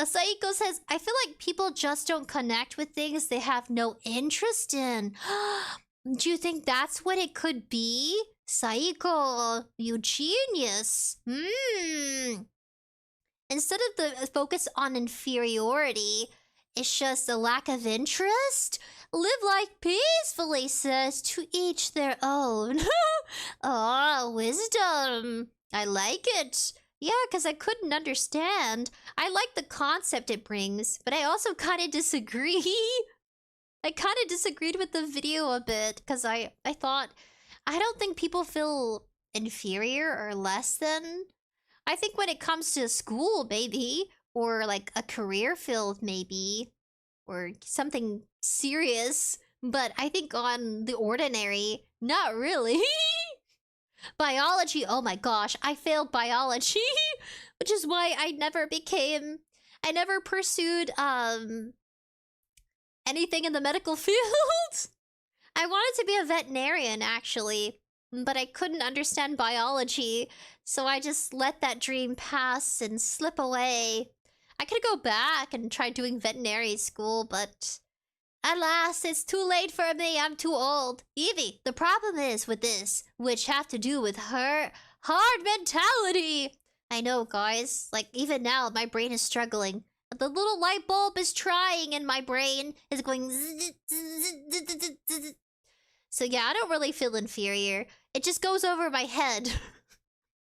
Saiko says, I feel like people just don't connect with things they have no interest in. Do you think that's what it could be? Saiko, you genius. Instead of the focus on inferiority, it's just a lack of interest. Live life peacefully, says, to each their own. Oh, wisdom. I like it. Yeah, because I couldn't understand. I like the concept it brings, but I also kind of disagree. I kind of disagreed with the video a bit, because I thought, I don't think people feel inferior or less than. I think when it comes to school, maybe, or like a career field, maybe, or something serious, but I think on the ordinary, not really. Biology, oh my gosh, I failed biology, which is why I never pursued anything in the medical field. I wanted to be a veterinarian, actually, but I couldn't understand biology, so I just let that dream pass and slip away. I could go back and try doing veterinary school, but alas, it's too late for me. I'm too old. Evie, the problem is with this, which have to do with her hard mentality. I know, guys. Like, even now, my brain is struggling. The little light bulb is trying in my brain. It's going zzz, zzz, zzz, zzz, zzz. So yeah, I don't really feel inferior. It just goes over my head.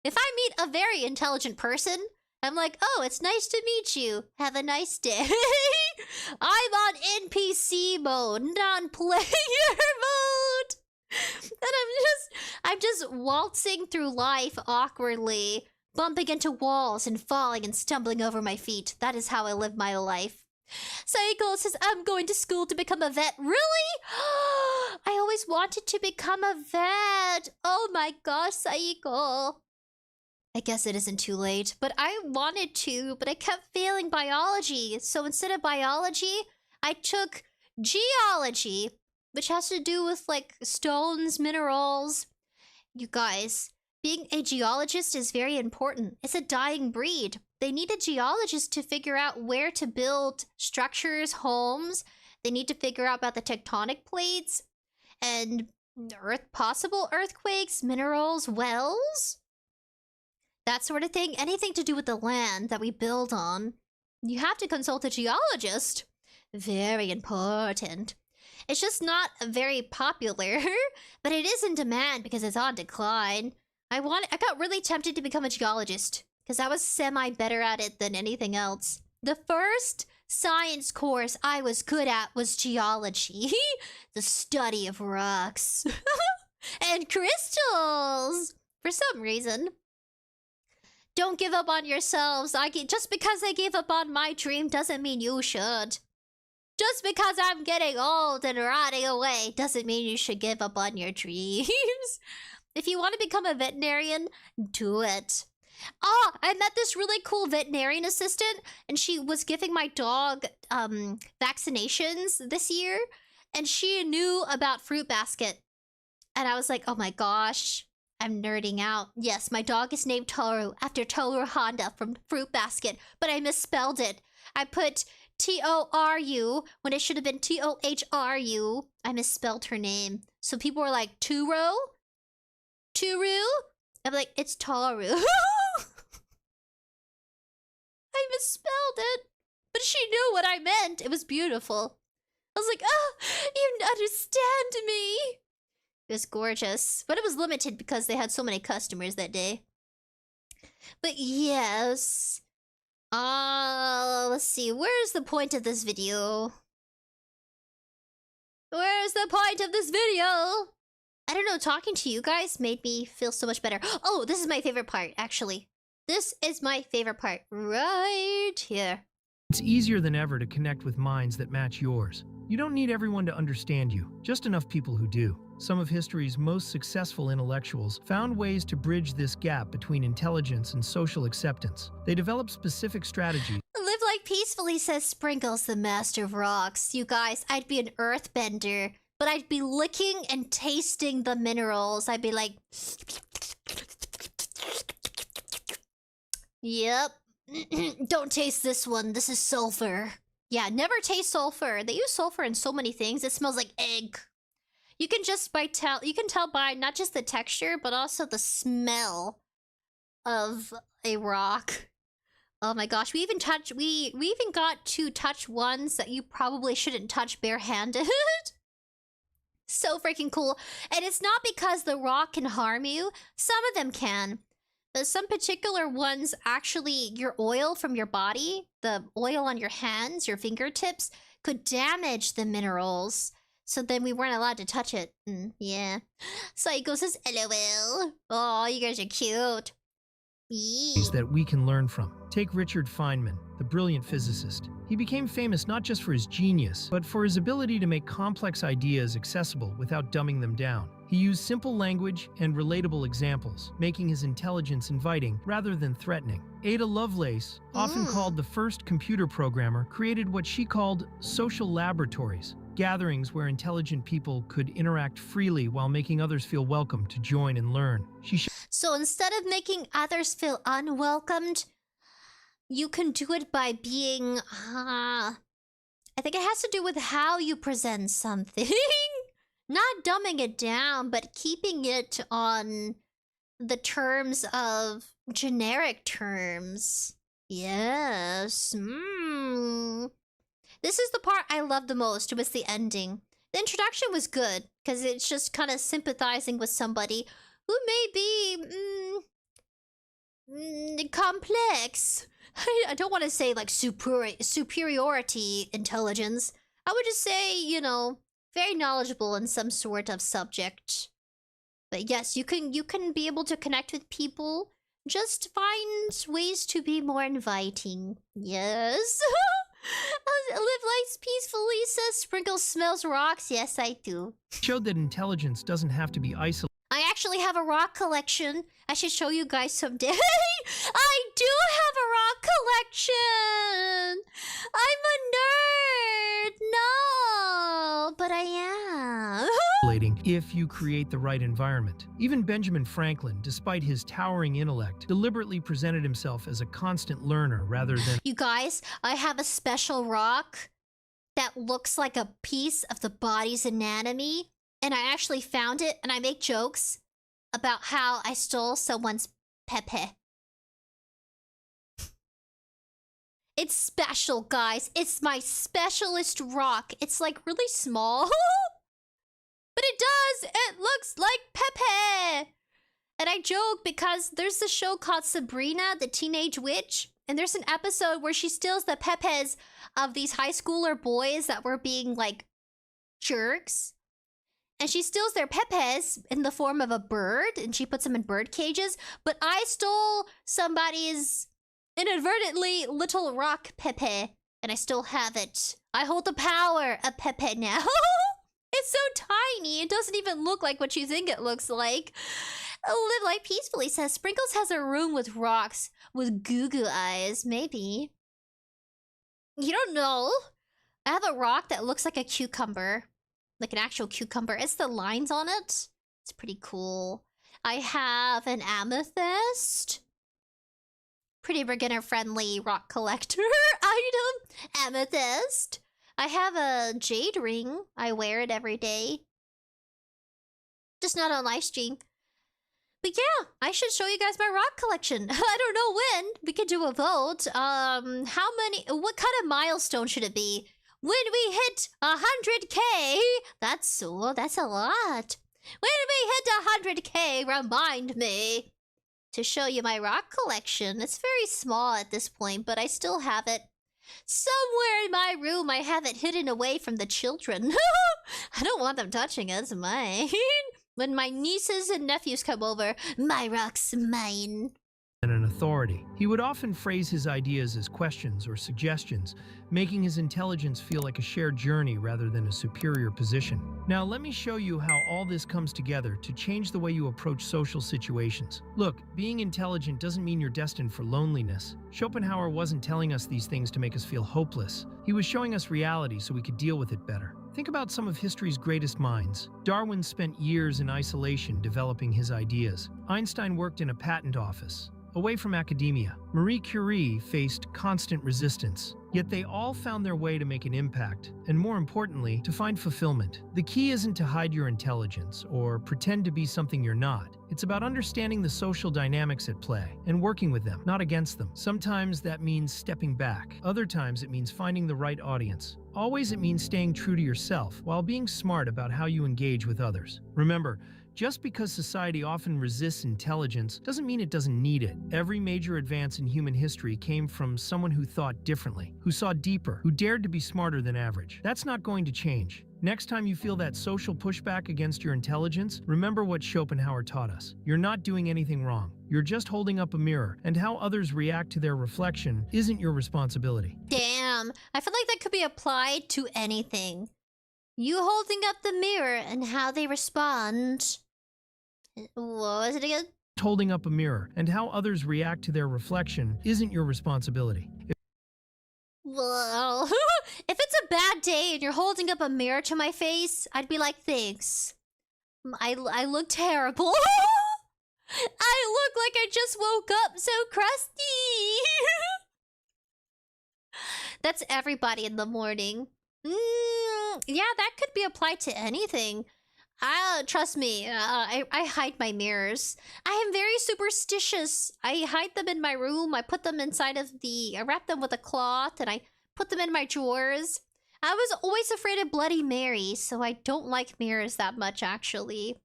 If I meet a very intelligent person, I'm like, oh, it's nice to meet you. Have a nice day. I'm on NPC mode, non-player mode. And I'm just waltzing through life awkwardly, bumping into walls and falling and stumbling over my feet. That is how I live my life. Saiko says, I'm going to school to become a vet. Really? I always wanted to become a vet. Oh my gosh, Saiko. I guess it isn't too late, but I wanted to, but I kept failing biology. So instead of biology, I took geology, which has to do with like stones, minerals. You guys, being a geologist is very important. It's a dying breed. They need a geologist to figure out where to build structures, homes. They need to figure out about the tectonic plates and possible earthquakes, minerals, wells. That sort of thing. Anything to do with the land that we build on. You have to consult a geologist. Very important. It's just not very popular, but it is in demand because it's on decline. I got really tempted to become a geologist because I was semi better at it than anything else. The first science course I was good at was geology. The study of rocks. And crystals! For some reason. Don't give up on yourselves. Just because I gave up on my dream doesn't mean you should. Just because I'm getting old and rotting away doesn't mean you should give up on your dreams. If you want to become a veterinarian, do it. Oh, I met this really cool veterinarian assistant, and she was giving my dog vaccinations this year, and she knew about Fruit Basket. And I was like, oh my gosh, I'm nerding out. Yes, my dog is named Toru after Toru Honda from Fruit Basket, but I misspelled it. I put T-O-R-U when it should have been T-O-H-R-U. I misspelled her name. So people were like, Turo? Turu? I'm like, it's Toru. I misspelled it. But she knew what I meant. It was beautiful. I was like, oh, you understand me. It was gorgeous. But it was limited because they had so many customers that day. But yes. Let's see. Where's the point of this video? Where's the point of this video? I don't know, talking to you guys made me feel so much better. Oh, this is my favorite part, actually. This is my favorite part. Right here. It's easier than ever to connect with minds that match yours. You don't need everyone to understand you, just enough people who do. Some of history's most successful intellectuals found ways to bridge this gap between intelligence and social acceptance. They developed specific strategies. Live like peacefully, says Sprinkles, the master of rocks. You guys, I'd be an earthbender, but I'd be licking and tasting the minerals. I'd be like... Yep. Don't taste this one. This is sulfur. Yeah, never taste sulfur. They use sulfur in so many things. It smells like egg. You can just tell by not just the texture, but also the smell of a rock. Oh my gosh, we even got to touch ones that you probably shouldn't touch barehanded. So freaking cool. And it's not because the rock can harm you. Some of them can. But some particular ones, actually, your oil from your body, the oil on your hands, your fingertips, could damage the minerals. So then we weren't allowed to touch it. Yeah. Psycho says, LOL. Oh, you guys are cute. That we can learn from. Take Richard Feynman, the brilliant physicist. He became famous not just for his genius, but for his ability to make complex ideas accessible without dumbing them down. He used simple language and relatable examples, making his intelligence inviting rather than threatening. Ada Lovelace, often called the first computer programmer, created what she called social laboratories, gatherings where intelligent people could interact freely while making others feel welcome to join and learn. So instead of making others feel unwelcomed, you can do it by being... I think it has to do with how you present something. Not dumbing it down, but keeping it on the terms of generic terms. Yes. This is the part I loved the most. It was the ending. The introduction was good, because it's just kind of sympathizing with somebody who may be complex. I don't want to say like superiority intelligence. I would just say, you know, very knowledgeable in some sort of subject. But yes, you can be able to connect with people. Just find ways to be more inviting. Yes. Live life peacefully, says Sprinkle smells rocks. Yes, I do. Showed that intelligence doesn't have to be isolated. I actually have a rock collection. I should show you guys someday. I do have a rock collection. I'm a nerd. No, but I am. If you create the right environment. Even Benjamin Franklin, despite his towering intellect, deliberately presented himself as a constant learner rather than... You guys, I have a special rock that looks like a piece of the body's anatomy. And I actually found it, and I make jokes about how I stole someone's pepe. It's special, guys. It's my specialist rock. It's like really small. But it does! It looks like pepe! And I joke because there's this show called Sabrina, the Teenage Witch. And there's an episode where she steals the pepes of these high schooler boys that were being, like, jerks. And she steals their pepes in the form of a bird, and she puts them in bird cages. But I stole somebody's inadvertently little rock pepe, and I still have it. I hold the power of pepe now. It's so tiny, it doesn't even look like what you think it looks like. Live Life Peacefully says, Sprinkles has a room with rocks with goo-goo eyes. Maybe. You don't know. I have a rock that looks like a cucumber. Like an actual cucumber. It's the lines on it. It's pretty cool. I have an amethyst. Pretty beginner-friendly rock collector item. Amethyst. I have a jade ring. I wear it every day. Just not on live stream. But yeah, I should show you guys my rock collection. I don't know when. We could do a vote. What kind of milestone should it be? When we hit 100K, that's a lot. When we hit 100K, remind me to show you my rock collection. It's very small at this point, but I still have it. Somewhere in my room, I have it hidden away from the children. I don't want them touching it. It's mine. When my nieces and nephews come over, my rock's mine. And an authority. He would often phrase his ideas as questions or suggestions, making his intelligence feel like a shared journey rather than a superior position. Now, let me show you how all this comes together to change the way you approach social situations. Look, being intelligent doesn't mean you're destined for loneliness. Schopenhauer wasn't telling us these things to make us feel hopeless. He was showing us reality so we could deal with it better. Think about some of history's greatest minds. Darwin spent years in isolation developing his ideas. Einstein worked in a patent office, away from academia. Marie Curie faced constant resistance. Yet they all found their way to make an impact, and more importantly, to find fulfillment. The key isn't to hide your intelligence or pretend to be something you're not. It's about understanding the social dynamics at play and working with them, not against them. Sometimes that means stepping back. Other times it means finding the right audience. Always it means staying true to yourself while being smart about how you engage with others. Remember, just because society often resists intelligence doesn't mean it doesn't need it. Every major advance in human history came from someone who thought differently, who saw deeper, who dared to be smarter than average. That's not going to change. Next time you feel that social pushback against your intelligence, remember what Schopenhauer taught us. You're not doing anything wrong. You're just holding up a mirror, and how others react to their reflection isn't your responsibility. Damn, I feel like that could be applied to anything. You holding up the mirror and how they respond. What was it again? Holding up a mirror, and how others react to their reflection isn't your responsibility. Well, if it's a bad day and you're holding up a mirror to my face, I'd be like, thanks. I look terrible. I look like I just woke up so crusty. That's everybody in the morning. Yeah, that could be applied to anything. Trust me, I hide my mirrors. I am very superstitious. I hide them in my room. I put them inside of I wrap them with a cloth and I put them in my drawers. I was always afraid of Bloody Mary, so I don't like mirrors that much, actually.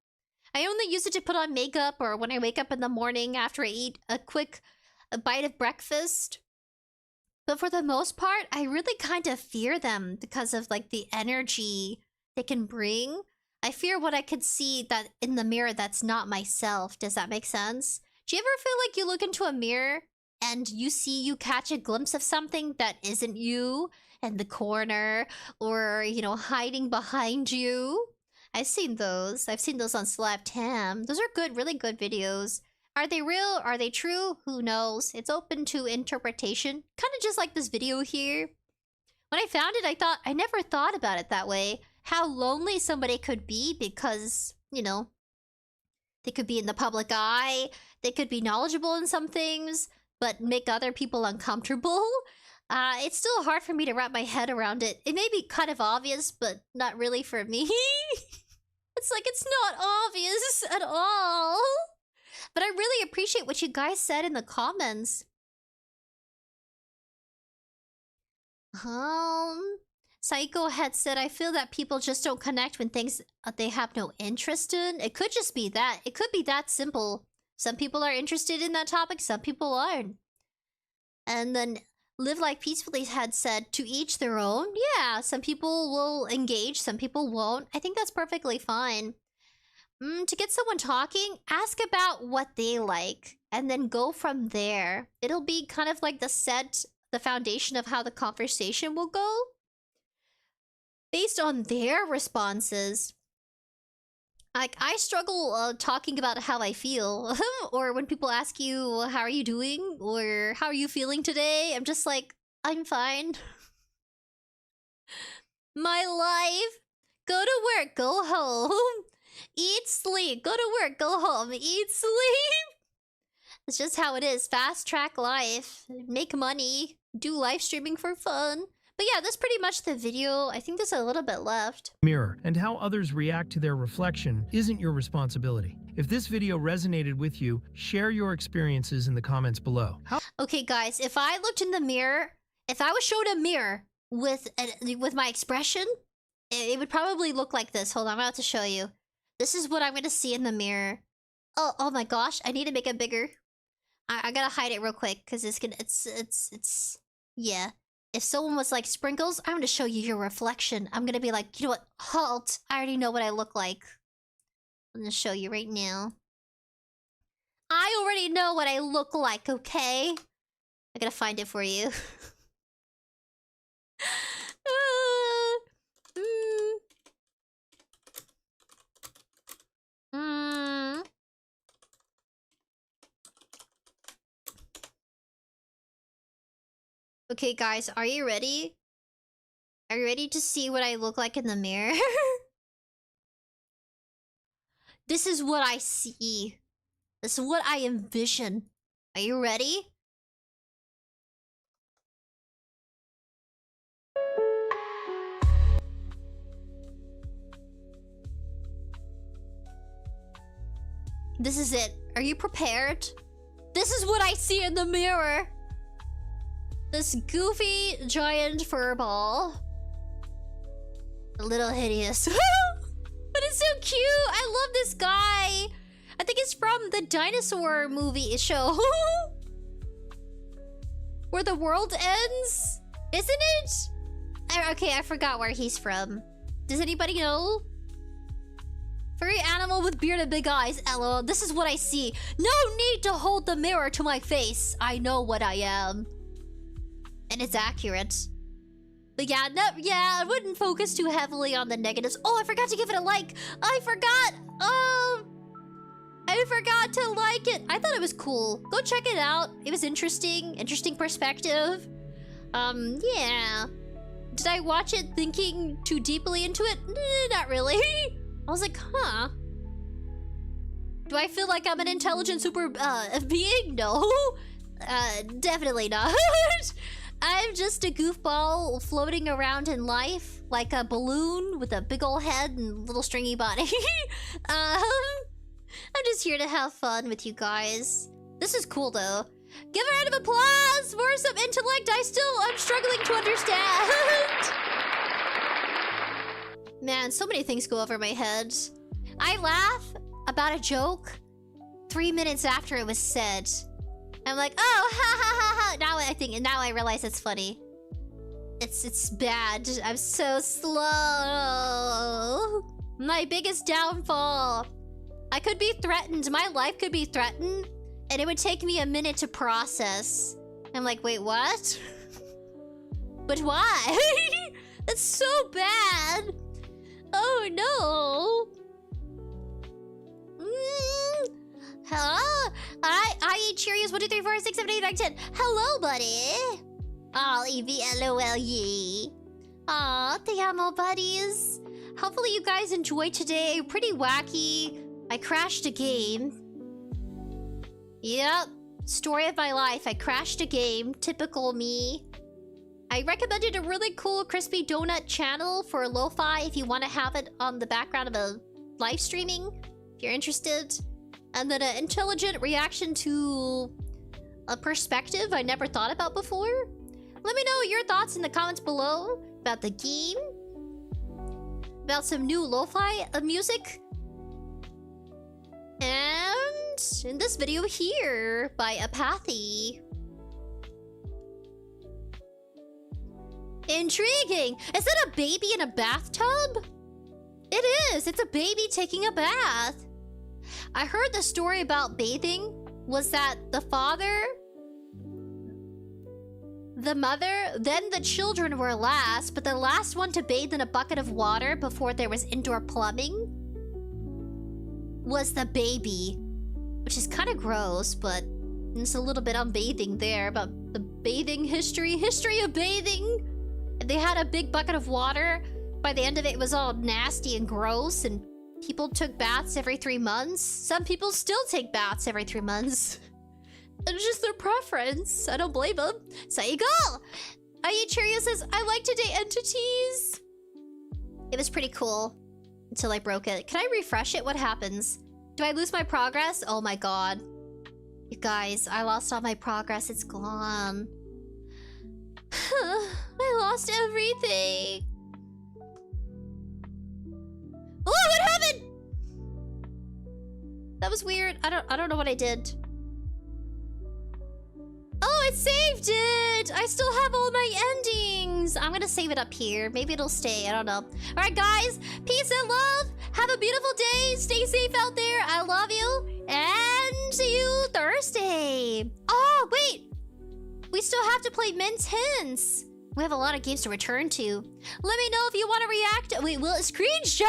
I only use it to put on makeup or when I wake up in the morning after I eat a quick bite of breakfast. But for the most part, I really kind of fear them because of, like, the energy they can bring. I fear what I could see that in the mirror that's not myself. Does that make sense? Do you ever feel like you look into a mirror and you catch a glimpse of something that isn't you in the corner or, you know, hiding behind you? I've seen those. I've seen those on Slaptam. Those are good, really good videos. Are they real? Are they true? Who knows? It's open to interpretation. Kind of just like this video here. When I found it, I never thought about it that way. How lonely somebody could be because, you know, they could be in the public eye, they could be knowledgeable in some things, but make other people uncomfortable. It's still hard for me to wrap my head around it. It may be kind of obvious, but not really for me. It's like, it's not obvious at all. But I really appreciate what you guys said in the comments. Psycho had said, I feel that people just don't connect when things they have no interest in. It could just be that. It could be that simple. Some people are interested in that topic, some people aren't. And then Live Life Peacefully had said, to each their own. Yeah, some people will engage, some people won't. I think that's perfectly fine. To get someone talking, ask about what they like, and then go from there. It'll be kind of like the foundation of how the conversation will go. Based on their responses. Like, I struggle talking about how I feel. Or when people ask you, how are you doing? Or how are you feeling today? I'm just like, I'm fine. My life. Go to work, go home. Eat, sleep. Go to work, go home. Eat, sleep. It's just how it is. Fast track life. Make money. Do live streaming for fun. But yeah, that's pretty much the video. I think there's a little bit left. Mirror, and how others react to their reflection isn't your responsibility. If this video resonated with you, share your experiences in the comments below. Okay, guys, if I looked in the mirror, if I was shown a mirror with my expression, it would probably look like this. Hold on, I'm about to show you. This is what I'm gonna see in the mirror. Oh my gosh, I need to make it bigger. I gotta hide it real quick because it's yeah. If someone was like, Sprinkles, I'm gonna show you your reflection. I'm gonna be like, you know what? Halt! I already know what I look like. I'm gonna show you right now. I already know what I look like, okay? I gotta find it for you. Okay, guys, are you ready? Are you ready to see what I look like in the mirror? This is what I see. This is what I envision. Are you ready? This is it. Are you prepared? This is what I see in the mirror. This goofy giant fur ball. A little hideous. But it's so cute. I love this guy. I think it's from the dinosaur movie show. Where the world ends? Isn't it? Okay, I forgot where he's from. Does anybody know? Furry animal with beard and big eyes. LOL. This is what I see. No need to hold the mirror to my face. I know what I am. And it's accurate. But yeah, I wouldn't focus too heavily on the negatives. Oh, I forgot to give it a like. I forgot to like it. I thought it was cool. Go check it out. It was interesting. Interesting perspective. Yeah. Did I watch it thinking too deeply into it? Not really. I was like, huh. Do I feel like I'm an intelligent super being? No. Definitely not. I'm just a goofball floating around in life like a balloon with a big ol' head and little stringy body. I'm just here to have fun with you guys. This is cool though. Give a round of applause for some intellect I'm struggling to understand. Man, so many things go over my head. I laugh about a joke 3 minutes after it was said. I'm like, oh, ha ha ha ha. Now I realize it's funny. It's bad. I'm so slow. My biggest downfall. I could be threatened. My life could be threatened. And it would take me a minute to process. I'm like, wait, what? But why? That's so bad. Oh, no. Hello? I eat Cheerios 1, 2, 3, 4, 6, 7, 8, 9, 10. Hello, buddy. 𝐴𝐴 Aw, te amo, buddies. Hopefully you guys enjoyed today. Pretty wacky. I crashed a game. Yep. Story of my life. I crashed a game. Typical me. I recommended a really cool crispy donut channel for lo-fi if you want to have it on the background of a live streaming. If you're interested. And then an intelligent reaction to a perspective I never thought about before. Let me know your thoughts in the comments below about the game. About some new lo-fi music. And out in this video here by Apathy. Intriguing! Is that a baby in a bathtub? It is! It's a baby taking a bath. I heard the story about bathing was that the father, the mother, then the children were last, but the last one to bathe in a bucket of water before there was indoor plumbing was the baby. Which is kind of gross, but it's a little bit on bathing there, about the bathing history of bathing. They had a big bucket of water. By the end of it, it was all nasty and gross, and people took baths every 3 months. Some people still take baths every 3 months. It's just their preference. I don't blame them. So you go! 𝑖𝑔𝐿 says, I like to date entities. It was pretty cool until I broke it. Can I refresh it? What happens? Do I lose my progress? Oh my god. You guys, I lost all my progress. It's gone. I lost everything. Oh, what happened? That was weird. I don't know what I did. Oh, it saved it! I still have all my endings. I'm gonna save it up here. Maybe it'll stay. I don't know. Alright, guys. Peace and love. Have a beautiful day. Stay safe out there. I love you. And see you Thursday. Oh, wait. We still have to play Mince Hints. We have a lot of games to return to. Let me know if you want to react. Wait, will it screenshot?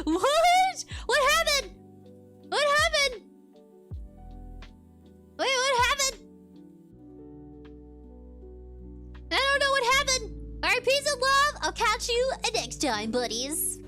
What? What happened? What happened? Wait, what happened? I don't know what happened. All right, peace and love. I'll catch you next time, buddies.